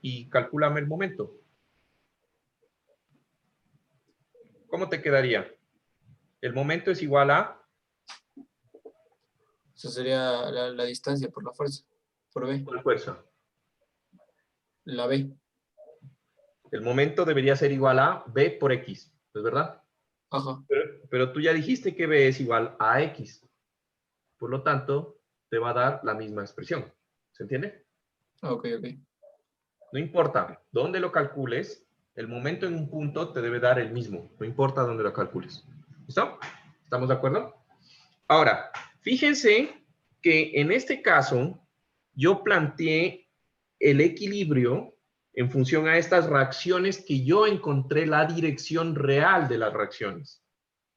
y calcúlame el momento. ¿Cómo te quedaría? El momento es igual a... Eso sería la distancia por la fuerza, por B. ¿Cuál fuerza? La B. El momento debería ser igual a B por X, ¿es verdad? Ajá. Pero tú ya dijiste que B es igual a X. Por lo tanto, te va a dar la misma expresión. ¿Se entiende? Ok. No importa dónde lo calcules, el momento en un punto te debe dar el mismo. No importa dónde lo calcules. ¿Listo? ¿Estamos de acuerdo? Ahora, fíjense que en este caso, yo planteé el equilibrio en función a estas reacciones que yo encontré la dirección real de las reacciones.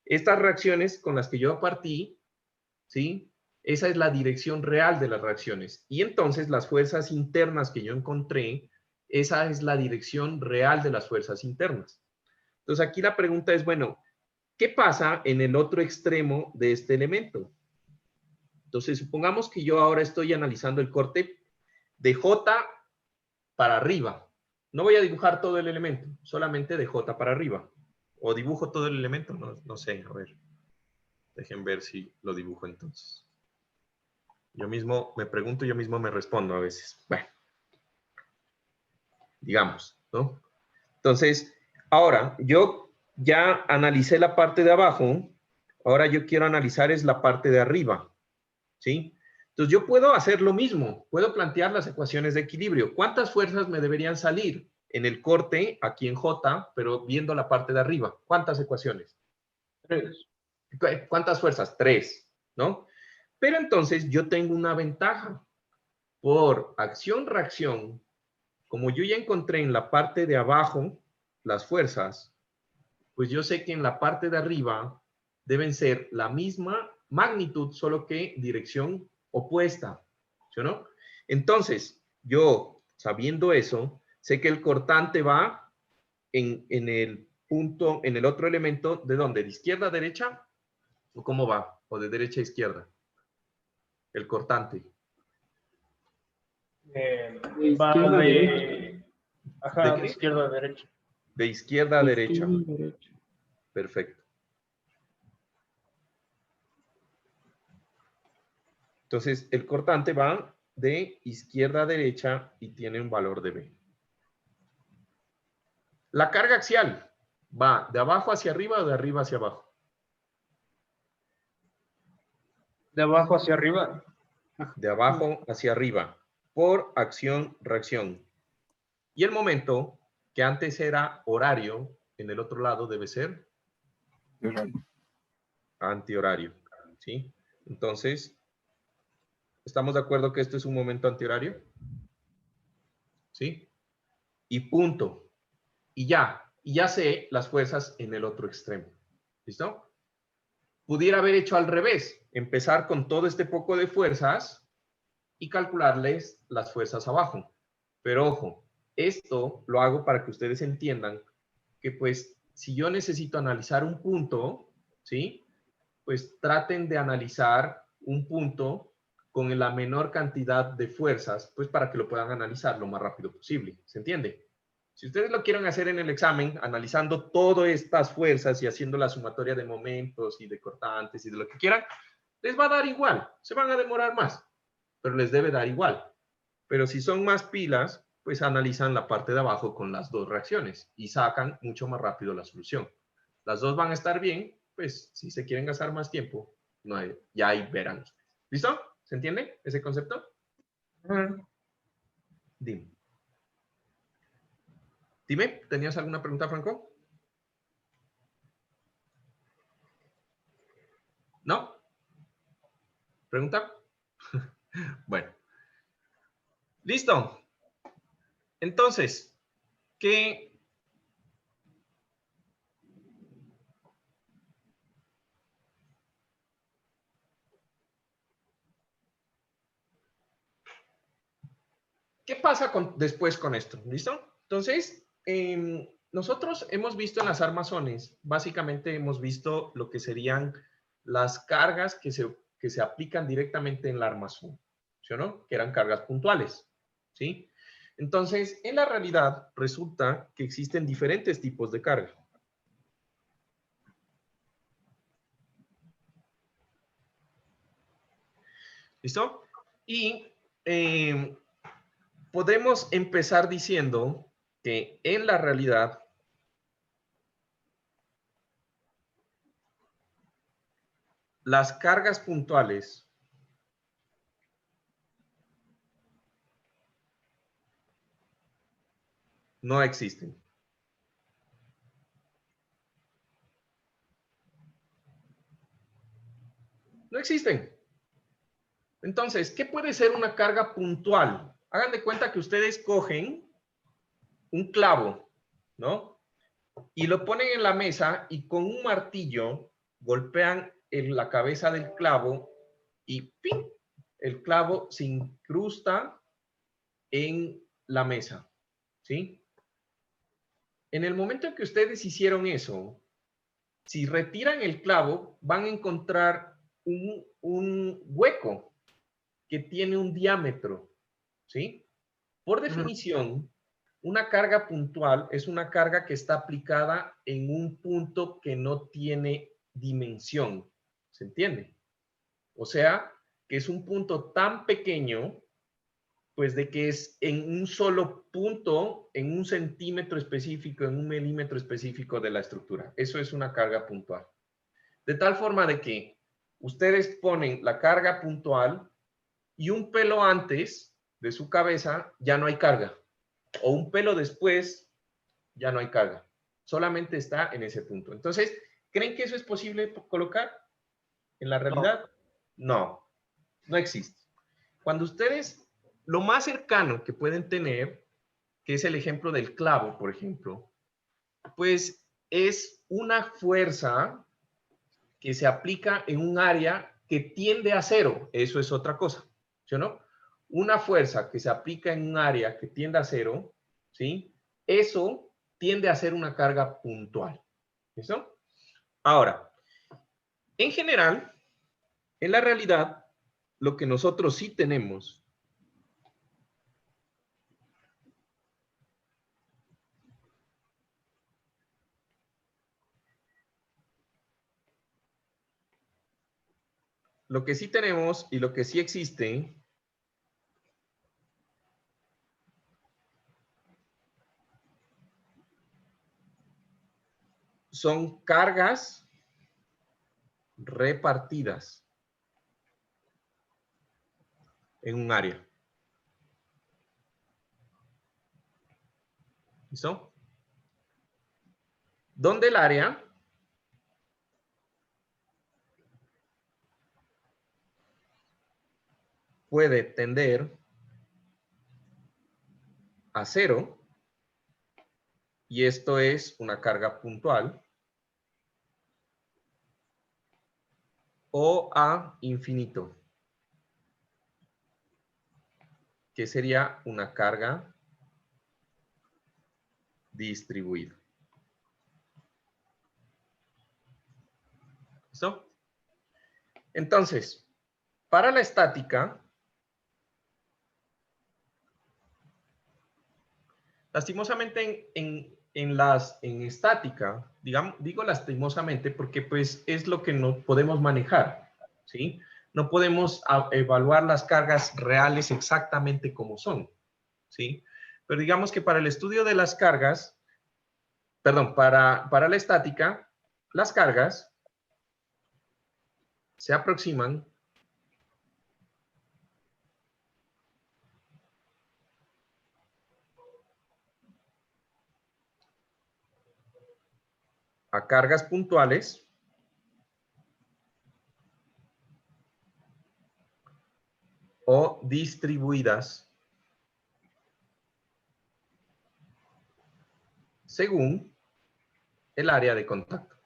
Estas reacciones con las que yo partí, ¿sí? Esa es la dirección real de las reacciones. Y entonces las fuerzas internas que yo encontré, esa es la dirección real de las fuerzas internas. Entonces aquí la pregunta es, bueno, ¿qué pasa en el otro extremo de este elemento? Entonces supongamos que yo ahora estoy analizando el corte de J para arriba. No voy a dibujar todo el elemento, solamente de J para arriba. ¿O dibujo todo el elemento? No sé, a ver. Dejen ver si lo dibujo entonces. Yo mismo me pregunto, yo mismo me respondo a veces. Bueno, digamos, ¿no? Entonces, ahora, yo ya analicé la parte de abajo. Ahora yo quiero analizar es la parte de arriba, ¿sí? Entonces yo puedo hacer lo mismo, puedo plantear las ecuaciones de equilibrio. ¿Cuántas fuerzas me deberían salir en el corte, aquí en J, pero viendo la parte de arriba? ¿Cuántas ecuaciones? 3. ¿Cuántas fuerzas? 3, ¿no? Pero entonces yo tengo una ventaja. Por acción-reacción, como yo ya encontré en la parte de abajo las fuerzas, pues yo sé que en la parte de arriba deben ser la misma magnitud, solo que dirección opuesta, ¿sí o no? Entonces, yo, sabiendo eso, sé que el cortante va en el punto, en el otro elemento, ¿de dónde? ¿De izquierda a derecha? ¿O cómo va? ¿O de derecha a izquierda? El cortante. De Va izquierda a derecha. de... Ajá, ¿De de qué? izquierda a derecha. De izquierda a De derecha. izquierda a derecha. Perfecto. Entonces, el cortante va de izquierda a derecha y tiene un valor de B. La carga axial va de abajo hacia arriba o de arriba hacia abajo. De abajo hacia arriba. De abajo hacia arriba, por acción-reacción. Y el momento, que antes era horario, en el otro lado debe ser antihorario. ¿Sí? Entonces, ¿estamos de acuerdo que esto es un momento antihorario? ¿Sí? Y punto. Y ya sé las fuerzas en el otro extremo. ¿Listo? Pudiera haber hecho al revés, empezar con todo este poco de fuerzas y calcularles las fuerzas abajo. Pero ojo, esto lo hago para que ustedes entiendan que pues si yo necesito analizar un punto, ¿sí? Pues traten de analizar un punto con la menor cantidad de fuerzas, pues para que lo puedan analizar lo más rápido posible. ¿Se entiende? Si ustedes lo quieren hacer en el examen, analizando todas estas fuerzas y haciendo la sumatoria de momentos y de cortantes y de lo que quieran, les va a dar igual. Se van a demorar más, pero les debe dar igual. Pero si son más pilas, pues analizan la parte de abajo con las dos reacciones y sacan mucho más rápido la solución. Las dos van a estar bien, pues si se quieren gastar más tiempo, no hay, ya ahí verán. ¿Listo? ¿Se entiende ese concepto? Dime. Dime, ¿tenías alguna pregunta, Franco? ¿No? ¿Pregunta? Bueno. ¿Listo? Entonces, ¿qué pasa después con esto? ¿Listo? Entonces, nosotros hemos visto en las armazones, básicamente hemos visto lo que serían las cargas que se aplican directamente en la armazón, ¿sí o no? Que eran cargas puntuales, ¿sí? Entonces, en la realidad, resulta que existen diferentes tipos de carga. ¿Listo? Y podemos empezar diciendo que en la realidad las cargas puntuales no existen. No existen. Entonces, ¿qué puede ser una carga puntual? Hagan de cuenta que ustedes cogen un clavo, ¿no? Y lo ponen en la mesa y con un martillo golpean en la cabeza del clavo y ¡pim! El clavo se incrusta en la mesa, ¿sí? En el momento en que ustedes hicieron eso, si retiran el clavo, van a encontrar un hueco que tiene un diámetro, ¿sí? Por definición, una carga puntual es una carga que está aplicada en un punto que no tiene dimensión, ¿se entiende? O sea, que es un punto tan pequeño, pues de que es en un solo punto, en un centímetro específico, en un milímetro específico de la estructura. Eso es una carga puntual. De tal forma de que ustedes ponen la carga puntual y un pelo antes de su cabeza ya no hay carga. O un pelo después ya no hay carga. Solamente está en ese punto. Entonces, ¿creen que eso es posible colocar en la realidad? No, no existe. Cuando ustedes, lo más cercano que pueden tener, que es el ejemplo del clavo, por ejemplo, pues es una fuerza que se aplica en un área que tiende a cero. Eso es otra cosa, ¿sí o no? Una fuerza que se aplica en un área que tiende a cero, ¿sí? Eso tiende a ser una carga puntual. ¿Listo? Ahora, en general, en la realidad, lo que nosotros sí tenemos y lo que sí existe son cargas repartidas en un área. ¿Listo? Donde el área puede tender a cero, y esto es una carga puntual, o a infinito, que sería una carga distribuida. ¿Listo? Entonces, para la estática, lastimosamente en estática, digo lastimosamente porque pues es lo que no podemos manejar, ¿sí? No podemos evaluar las cargas reales exactamente como son, ¿sí? Pero digamos que para el estudio de las cargas, perdón, para la estática, las cargas se aproximan a cargas puntuales o distribuidas según el área de contacto.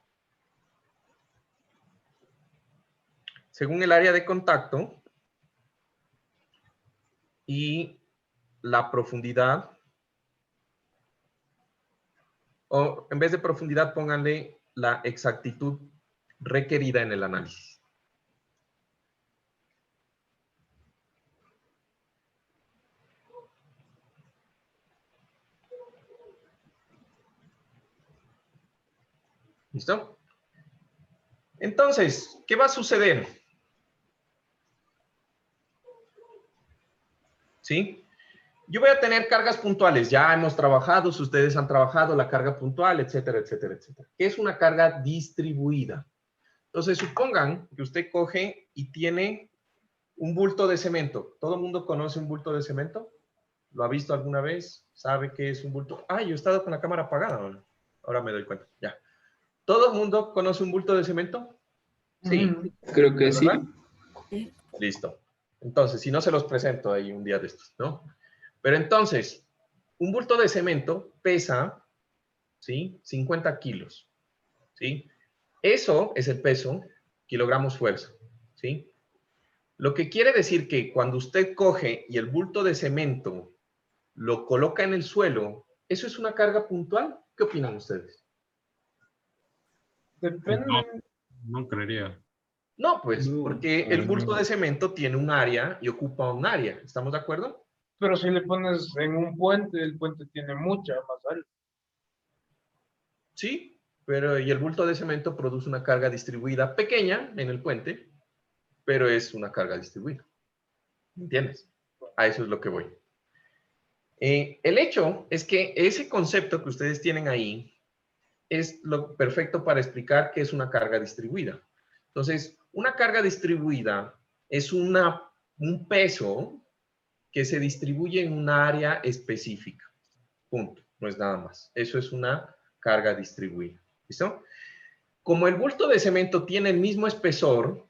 Según el área de contacto y la profundidad, o en vez de profundidad pónganle la exactitud requerida en el análisis. ¿Listo? Entonces, ¿qué va a suceder? ¿Sí? Yo voy a tener cargas puntuales. Ya hemos trabajado, ustedes han trabajado la carga puntual, etcétera, etcétera, etcétera. ¿Qué es una carga distribuida? Entonces, supongan que usted coge y tiene un bulto de cemento. ¿Todo el mundo conoce un bulto de cemento? ¿Lo ha visto alguna vez? ¿Sabe qué es un bulto? Ah, yo he estado con la cámara apagada. Ahora me doy cuenta. Ya. ¿Todo el mundo conoce un bulto de cemento? Sí. Creo que sí. ¿Verdad? Listo. Entonces, si no, se los presento ahí un día de estos, ¿no? Pero entonces, un bulto de cemento pesa, ¿sí? 50 kilos, ¿sí? Eso es el peso, kilogramos fuerza, ¿sí? Lo que quiere decir que cuando usted coge y el bulto de cemento lo coloca en el suelo, ¿eso es una carga puntual? ¿Qué opinan ustedes? Depende. No creería. No, pues, porque el bulto de cemento tiene un área y ocupa un área. ¿Estamos de acuerdo? Pero si le pones en un puente, el puente tiene mucha más área. Sí, pero y el bulto de cemento produce una carga distribuida pequeña en el puente, pero es una carga distribuida. ¿Entiendes? A eso es lo que voy. El hecho es que ese concepto que ustedes tienen ahí es lo perfecto para explicar qué es una carga distribuida. Entonces, una carga distribuida es un peso que se distribuye en una área específica. Punto. No es nada más. Eso es una carga distribuida. ¿Listo? Como el bulto de cemento tiene el mismo espesor,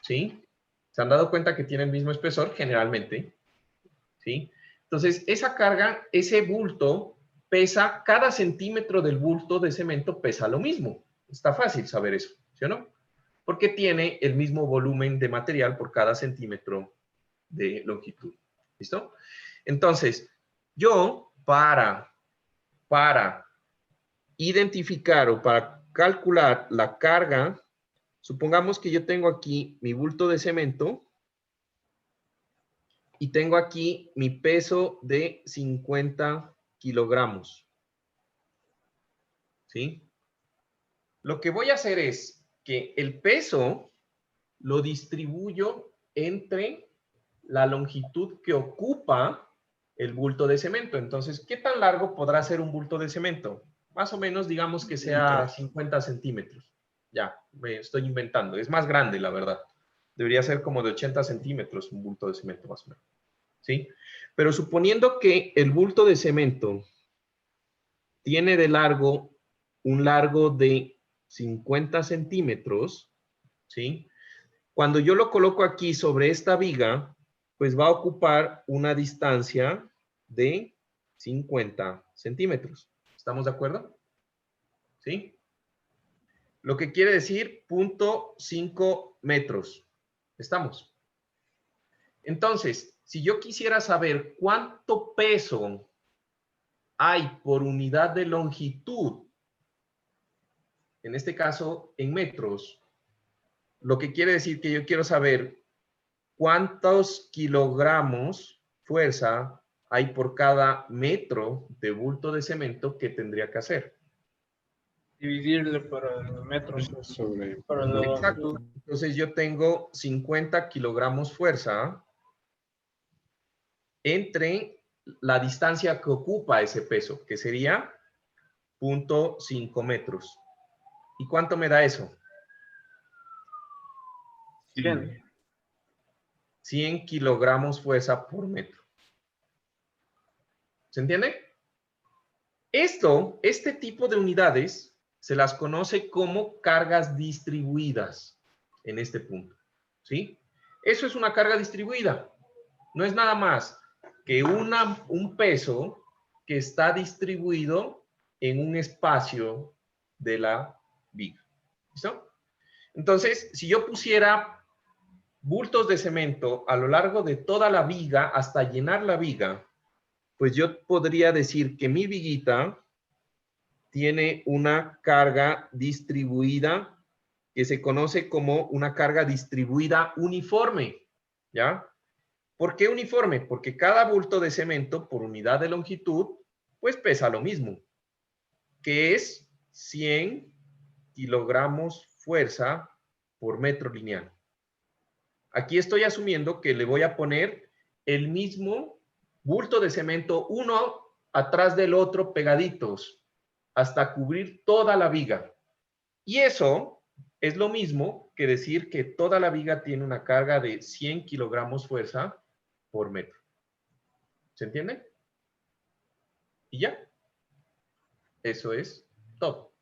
¿sí? ¿Se han dado cuenta que tiene el mismo espesor generalmente? ¿Sí? Entonces, esa carga, ese bulto pesa, cada centímetro del bulto de cemento pesa lo mismo. Está fácil saber eso, ¿sí o no? Porque tiene el mismo volumen de material por cada centímetro de longitud. ¿Listo? Entonces, yo para identificar o para calcular la carga, supongamos que yo tengo aquí mi bulto de cemento y tengo aquí mi peso de 50 kilogramos. ¿Sí? Lo que voy a hacer es que el peso lo distribuyo entre la longitud que ocupa el bulto de cemento. Entonces, ¿qué tan largo podrá ser un bulto de cemento? Más o menos, digamos que sea 50 centímetros. Ya, me estoy inventando. Es más grande, la verdad. Debería ser como de 80 centímetros un bulto de cemento, más o menos. ¿Sí? Pero suponiendo que el bulto de cemento tiene de largo un largo de 50 centímetros, ¿sí? Cuando yo lo coloco aquí sobre esta viga, pues va a ocupar una distancia de 50 centímetros. ¿Estamos de acuerdo? ¿Sí? Lo que quiere decir 0.5 metros. ¿Estamos? Entonces, si yo quisiera saber cuánto peso hay por unidad de longitud, en este caso en metros, lo que quiere decir que yo quiero saber cuántos kilogramos fuerza hay por cada metro de bulto de cemento que tendría que hacer. Dividirle para los metros. Para Exacto. Entonces yo tengo 50 kilogramos fuerza entre la distancia que ocupa ese peso, que sería 0.5 metros. ¿Y cuánto me da eso? 100 kilogramos fuerza por metro. ¿Se entiende? Este tipo de unidades se las conoce como cargas distribuidas en este punto. ¿Sí? Eso es una carga distribuida. No es nada más que un peso que está distribuido en un espacio de la viga. ¿Listo? Entonces, si yo pusiera bultos de cemento a lo largo de toda la viga hasta llenar la viga, pues yo podría decir que mi viguita tiene una carga distribuida que se conoce como una carga distribuida uniforme, ¿ya? ¿Por qué uniforme? Porque cada bulto de cemento por unidad de longitud, pues pesa lo mismo, que es 100 kilogramos fuerza por metro lineal. Aquí estoy asumiendo que le voy a poner el mismo bulto de cemento uno atrás del otro pegaditos hasta cubrir toda la viga. Y eso es lo mismo que decir que toda la viga tiene una carga de 100 kilogramos fuerza por metro. ¿Se entiende? Y ya. Eso es todo.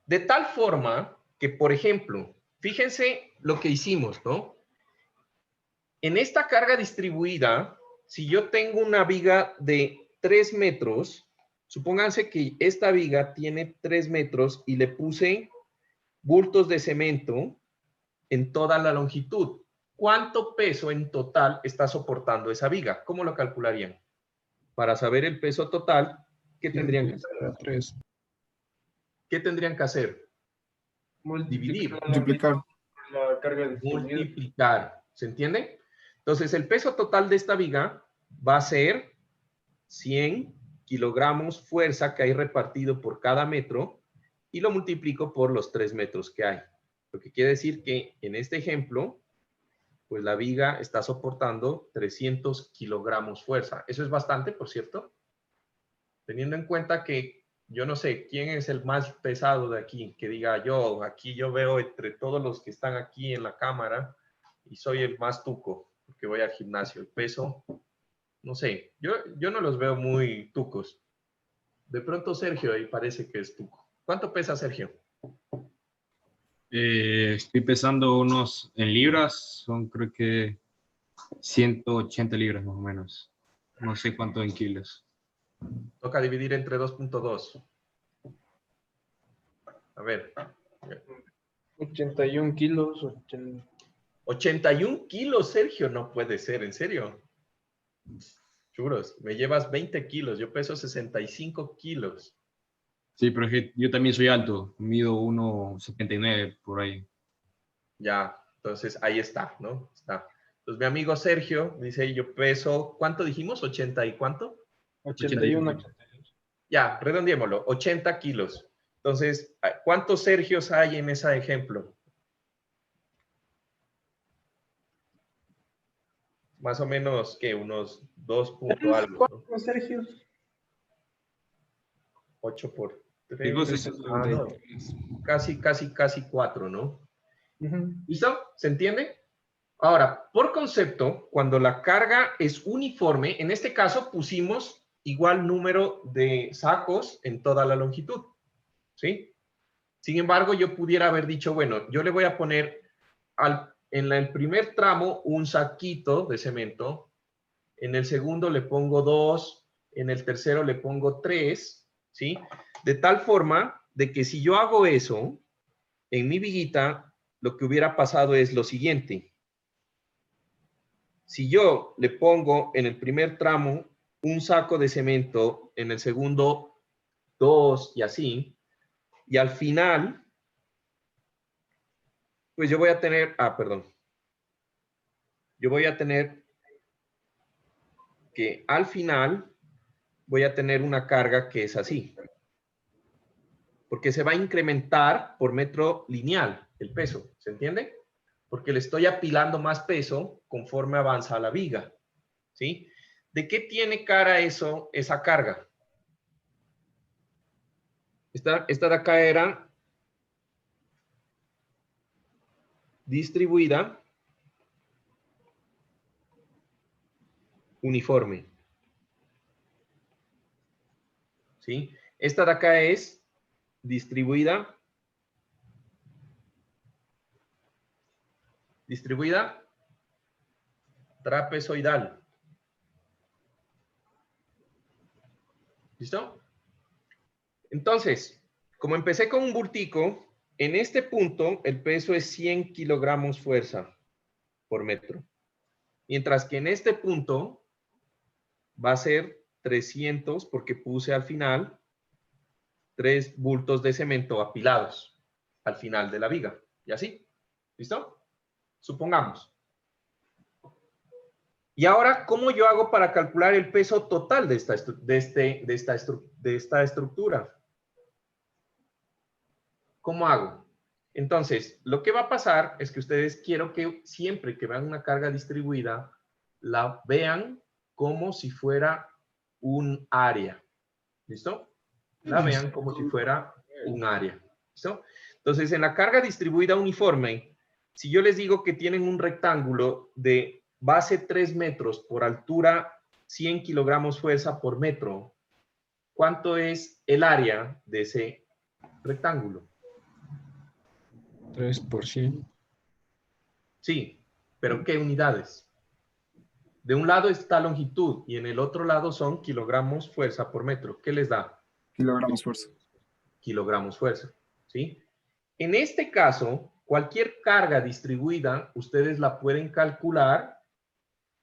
De tal forma que, por ejemplo, fíjense lo que hicimos, ¿no? En esta carga distribuida, si yo tengo una viga de 3 metros, supónganse que esta viga tiene 3 metros y le puse bultos de cemento en toda la longitud. ¿Cuánto peso en total está soportando esa viga? ¿Cómo lo calcularían? Para saber el peso total, ¿qué tendrían que hacer? ¿Qué tendrían que hacer? Dividir. Multiplicar. La carga distribuida. Multiplicar. ¿Se entiende? Entonces, el peso total de esta viga va a ser 100 kilogramos fuerza que hay repartido por cada metro y lo multiplico por los 3 metros que hay. Lo que quiere decir que en este ejemplo, pues la viga está soportando 300 kilogramos fuerza. Eso es bastante, por cierto. Teniendo en cuenta que yo no sé, ¿quién es el más pesado de aquí? Que diga yo, aquí yo veo entre todos los que están aquí en la cámara y soy el más tuco, porque voy al gimnasio. El peso, no sé, yo no los veo muy tucos. De pronto Sergio ahí parece que es tuco. ¿Cuánto pesa Sergio? Estoy pesando unos en libras, son creo que 180 libras más o menos. No sé cuánto en kilos. Toca dividir entre 2.2. A ver. 81 kilos. 81 kilos, Sergio, no puede ser, ¿en serio? Churos, me llevas 20 kilos, yo peso 65 kilos. Sí, pero es que yo también soy alto, mido 1,79 por ahí. Ya, entonces ahí está, ¿no? Está. Entonces mi amigo Sergio dice, yo peso, ¿cuánto dijimos? ¿80 y cuánto? 81. Ya, redondeémoslo, 80 kilos. Entonces, ¿cuántos Sergios hay en ese ejemplo? Más o menos, ¿qué? Unos 2 punto algo, ¿no? Sergio. 8 por ¿Qué cosa 3. es eso? No. Casi 4, ¿no? ¿Listo? ¿Se entiende? Ahora, por concepto, cuando la carga es uniforme, en este caso pusimos igual número de sacos en toda la longitud, ¿sí? Sin embargo, yo pudiera haber dicho, bueno, yo le voy a poner en el primer tramo un saquito de cemento, en el segundo le pongo 2, en el tercero le pongo 3, ¿sí? De tal forma de que si yo hago eso, en mi viguita, lo que hubiera pasado es lo siguiente. Si yo le pongo en el primer tramo un saco de cemento, en el segundo 2 y así, y al final, pues yo voy a tener, yo voy a tener que al final voy a tener una carga que es así. Porque se va a incrementar por metro lineal el peso, ¿se entiende? Porque le estoy apilando más peso conforme avanza la viga, ¿sí? ¿De qué tiene cara eso, esa carga? Esta de acá era distribuida uniforme, ¿sí? Esta de acá es distribuida trapezoidal. ¿Listo? Entonces, como empecé con un bultico, en este punto el peso es 100 kilogramos fuerza por metro. Mientras que en este punto va a ser 300 porque puse al final 3 bultos de cemento apilados al final de la viga. Y así. ¿Listo? Supongamos. Y ahora, ¿cómo yo hago para calcular el peso total de esta estructura? ¿Cómo hago? Entonces, lo que va a pasar es que ustedes quiero que siempre que vean una carga distribuida, la vean como si fuera un área. ¿Listo? La vean como si fuera un área. ¿Listo? Entonces, en la carga distribuida uniforme, si yo les digo que tienen un rectángulo de base 3 metros por altura 100 kilogramos fuerza por metro, ¿cuánto es el área de ese rectángulo? 3%. Sí, pero ¿qué unidades? De un lado está longitud y en el otro lado son kilogramos fuerza por metro. ¿Qué les da? Kilogramos fuerza. Kilogramos fuerza, ¿sí? En este caso, cualquier carga distribuida, ustedes la pueden calcular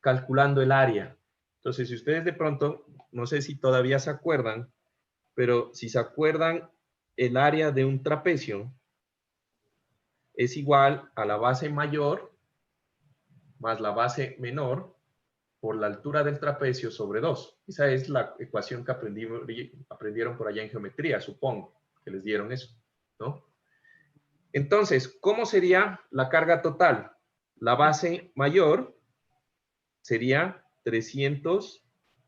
calculando el área. Entonces, si ustedes de pronto, no sé si todavía se acuerdan, pero si se acuerdan, el área de un trapecio es igual a la base mayor más la base menor por la altura del trapecio sobre 2. Esa es la ecuación que aprendieron por allá en geometría, supongo que les dieron eso, ¿no? Entonces, ¿cómo sería la carga total? La base mayor sería 300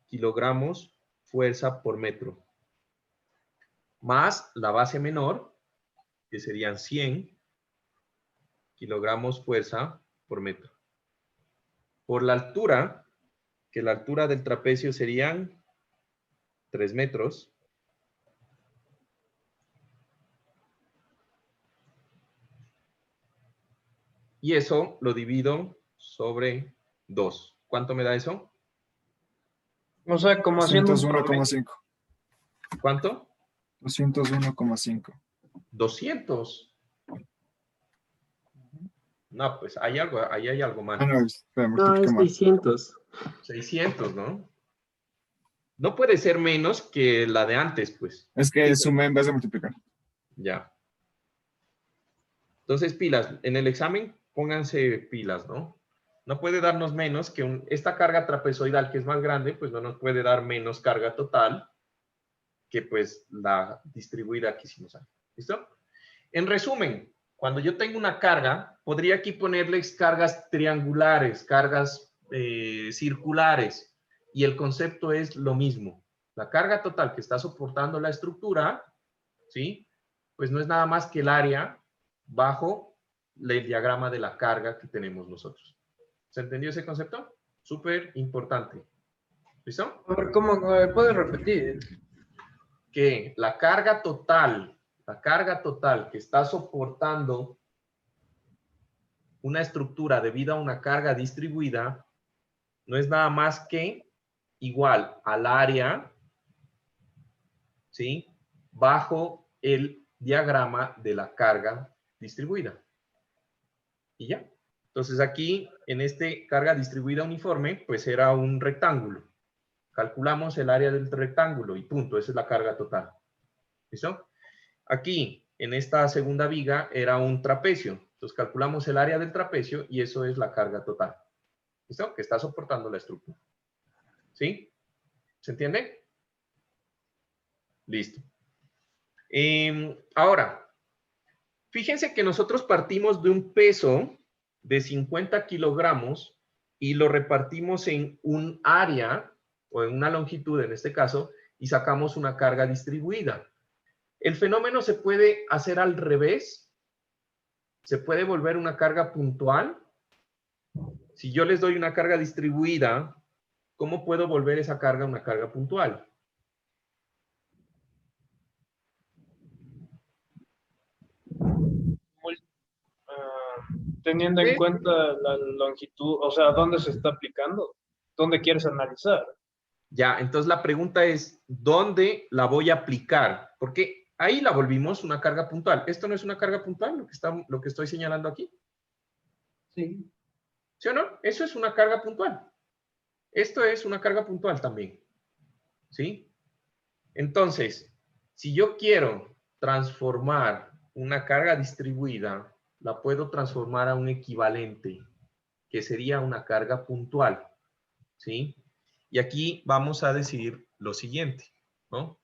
kilogramos fuerza por metro. más la base menor, que serían 100 kilogramos fuerza por metro. Por la altura, que la altura del trapecio serían 3 metros. Y eso lo divido sobre 2. ¿Cuánto me da eso? O sea, como haciendo un 201,5. ¿Cuánto? 201,5. 200. No, pues ahí hay algo mal. Ah, no, espera, No, es multiplica mal. 600. 600, ¿no? No puede ser menos que la de antes, pues. Es que sumé en vez de multiplicar. Ya. Entonces, pilas. En el examen, pónganse pilas, ¿no? No puede darnos menos que esta carga trapezoidal, que es más grande, pues no nos puede dar menos carga total que, pues, la distribuida que hicimos ahí. ¿Listo? En resumen, cuando yo tengo una carga, podría aquí ponerles cargas triangulares, cargas circulares, y el concepto es lo mismo. La carga total que está soportando la estructura, ¿sí? Pues no es nada más que el área bajo el diagrama de la carga que tenemos nosotros. ¿Se entendió ese concepto? Súper importante. ¿Listo? A ver, ¿cómo puedes repetir? Que la carga total que está soportando una estructura debido a una carga distribuida no es nada más que igual al área, ¿sí? Bajo el diagrama de la carga distribuida. Y ya. Entonces aquí, en este carga distribuida uniforme, pues era un rectángulo. Calculamos el área del rectángulo y punto. Esa es la carga total. ¿Listo? Aquí, en esta segunda viga, era un trapecio. Entonces calculamos el área del trapecio y eso es la carga total. ¿Listo? Que está soportando la estructura. ¿Sí? ¿Se entiende? Listo. Ahora, fíjense que nosotros partimos de un peso de 50 kilogramos y lo repartimos en un área o en una longitud en este caso y sacamos una carga distribuida. El fenómeno se puede hacer al revés. Se puede volver una carga puntual. Si yo les doy una carga distribuida, ¿cómo puedo volver esa carga una carga puntual? Teniendo en cuenta la longitud, o sea, ¿dónde se está aplicando? ¿Dónde quieres analizar? Ya, entonces la pregunta es, ¿dónde la voy a aplicar? Porque ahí la volvimos una carga puntual. ¿Esto no es una carga puntual, lo que estoy señalando aquí? Sí. ¿Sí o no? Eso es una carga puntual. Esto es una carga puntual también. ¿Sí? Entonces, si yo quiero transformar una carga distribuida, la puedo transformar a un equivalente, que sería una carga puntual. ¿Sí? Y aquí vamos a decir lo siguiente, ¿no?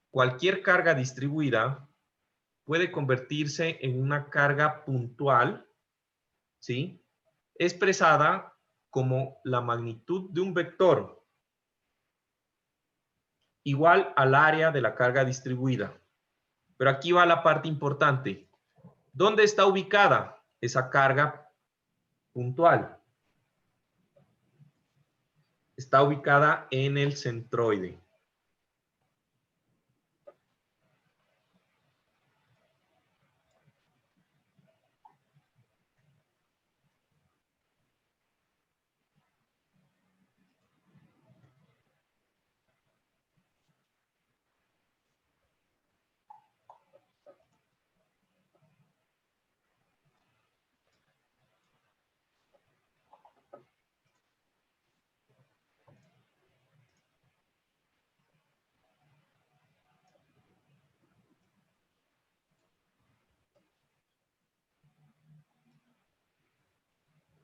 Cualquier carga distribuida puede convertirse en una carga puntual, ¿sí? Expresada como la magnitud de un vector igual al área de la carga distribuida. Pero aquí va la parte importante. ¿Dónde está ubicada esa carga puntual? Está ubicada en el centroide.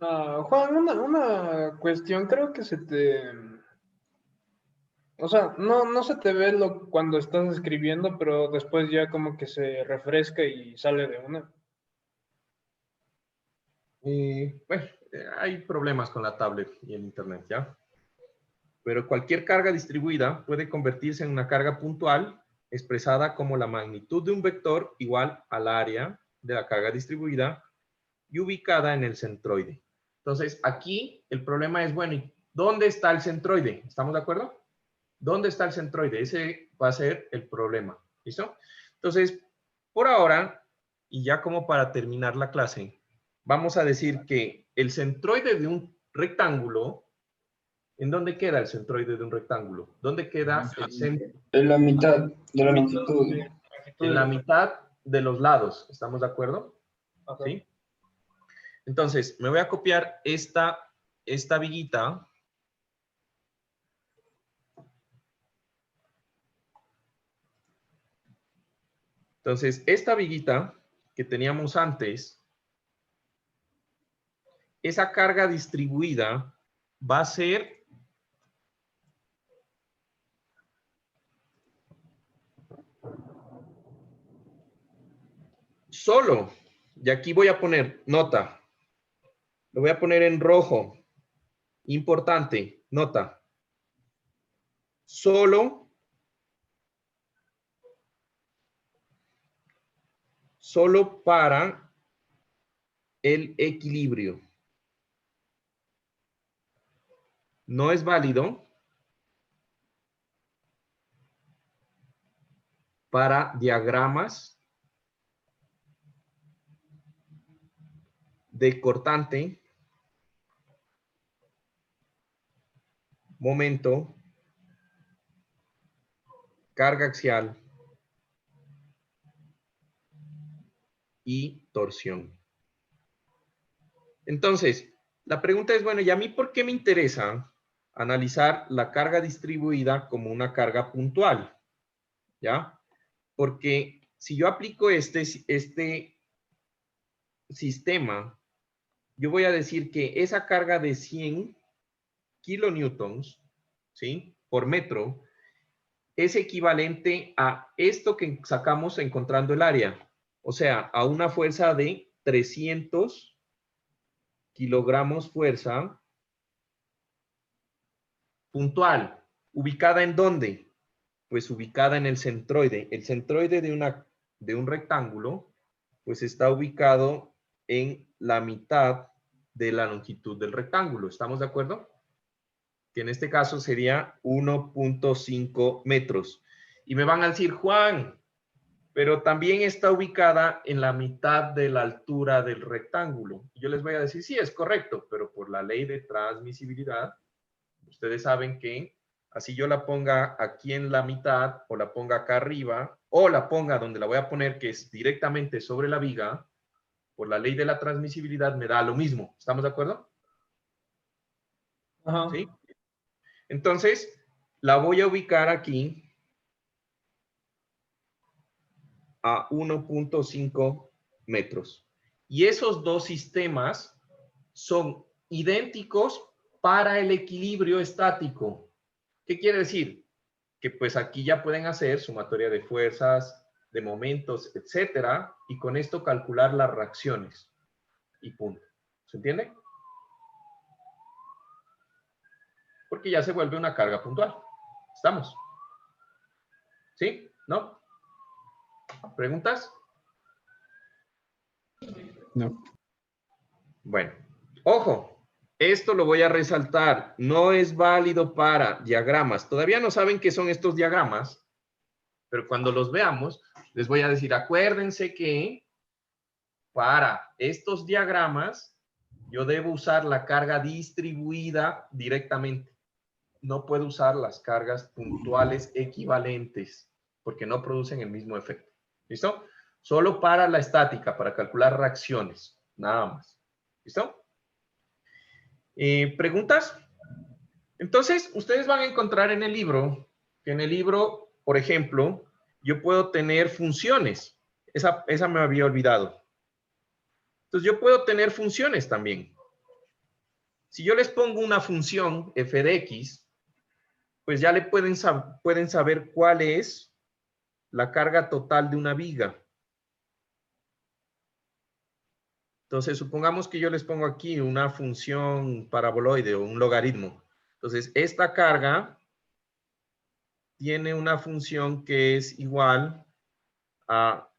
Juan, una cuestión, creo que se te... O sea, no se te ve cuando estás escribiendo, pero después ya como que se refresca y sale de una. Bueno, hay problemas con la tablet y el internet, ¿ya? Pero cualquier carga distribuida puede convertirse en una carga puntual expresada como la magnitud de un vector igual al área de la carga distribuida y ubicada en el centroide. Entonces, aquí el problema es, bueno, ¿dónde está el centroide? ¿Estamos de acuerdo? ¿Dónde está el centroide? Ese va a ser el problema. ¿Listo? Entonces, por ahora, y ya como para terminar la clase, vamos a decir que el centroide de un rectángulo, ¿en dónde queda el centroide de un rectángulo? ¿Dónde queda el centro? En la mitad de la longitud. En la mitad de los lados. ¿Estamos de acuerdo? Ajá. ¿Sí? Entonces, me voy a copiar esta viguita. Entonces, esta viguita que teníamos antes, esa carga distribuida va a ser solo, y aquí voy a poner nota, lo voy a poner en rojo, importante, nota, solo para el equilibrio. No es válido para diagramas de cortante, momento, carga axial y torsión. Entonces, la pregunta es, bueno, ¿y a mí por qué me interesa analizar la carga distribuida como una carga puntual? ¿Ya? Porque si yo aplico este sistema, yo voy a decir que esa carga de 100 kilonewtons, ¿sí? Por metro, es equivalente a esto que sacamos encontrando el área. O sea, a una fuerza de 300 kilogramos fuerza puntual. ¿Ubicada en dónde? Pues ubicada en el centroide. El centroide de un rectángulo, pues está ubicado en la mitad de la longitud del rectángulo. ¿Estamos de acuerdo? Que en este caso sería 1.5 metros. Y me van a decir, Juan, pero también está ubicada en la mitad de la altura del rectángulo. Y yo les voy a decir, sí, es correcto, pero por la ley de transmisibilidad, ustedes saben que así yo la ponga aquí en la mitad, o la ponga acá arriba, o la ponga donde la voy a poner, que es directamente sobre la viga, por la ley de la transmisibilidad me da lo mismo. ¿Estamos de acuerdo? Ajá. ¿Sí? Entonces, la voy a ubicar aquí a 1.5 metros. Y esos dos sistemas son idénticos para el equilibrio estático. ¿Qué quiere decir? Que pues aquí ya pueden hacer sumatoria de fuerzas, de momentos, etcétera, y con esto calcular las reacciones. Y punto. ¿Se entiende? Porque ya se vuelve una carga puntual. ¿Estamos? ¿Sí? ¿No? ¿Preguntas? No. Bueno, ojo, esto lo voy a resaltar. No es válido para diagramas. Todavía no saben qué son estos diagramas, pero cuando los veamos, les voy a decir, acuérdense que para estos diagramas, yo debo usar la carga distribuida directamente. No puedo usar las cargas puntuales equivalentes, porque no producen el mismo efecto. ¿Listo? Solo para la estática, para calcular reacciones, nada más. ¿Listo? ¿Preguntas? Entonces, ustedes van a encontrar en el libro, que en el libro, por ejemplo, yo puedo tener funciones. Esa me había olvidado. Entonces, yo puedo tener funciones también. Si yo les pongo una función f de x, pues ya le pueden saber cuál es la carga total de una viga. Entonces, supongamos que yo les pongo aquí una función paraboloide o un logaritmo. Entonces, esta carga tiene una función que es igual a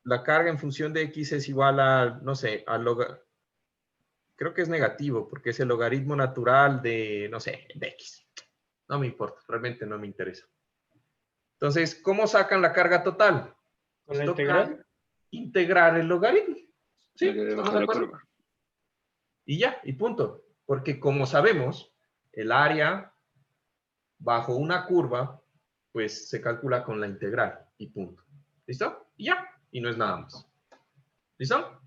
la carga en función de x es igual a, no sé, creo que es negativo, porque es el logaritmo natural de, no sé, de x. No me importa, realmente no me interesa. Entonces, ¿cómo sacan la carga total? ¿Con la integral? Integrar el logaritmo. ¿Sí? ¿Estamos de la acuerdo? curva. Y ya, y punto. Porque como sabemos, el área bajo una curva, pues se calcula con la integral y punto. ¿Listo? Y ya, y no es nada más. ¿Listo?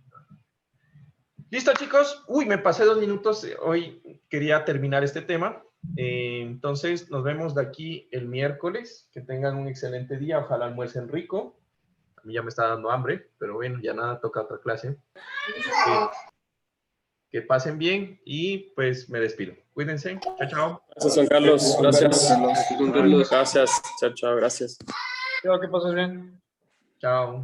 ¿Listo, chicos? Uy, me pasé 2 minutos. Hoy quería terminar este tema. Entonces, nos vemos de aquí el miércoles. Que tengan un excelente día. Ojalá almuercen rico. A mí ya me está dando hambre, pero bueno, ya nada, toca otra clase. Que pasen bien y pues me despido. Cuídense. Chao, chao. Gracias, Juan Carlos. Gracias. Juan Carlos. Gracias. Chao, chao. Gracias. Creo que pases bien. Chao.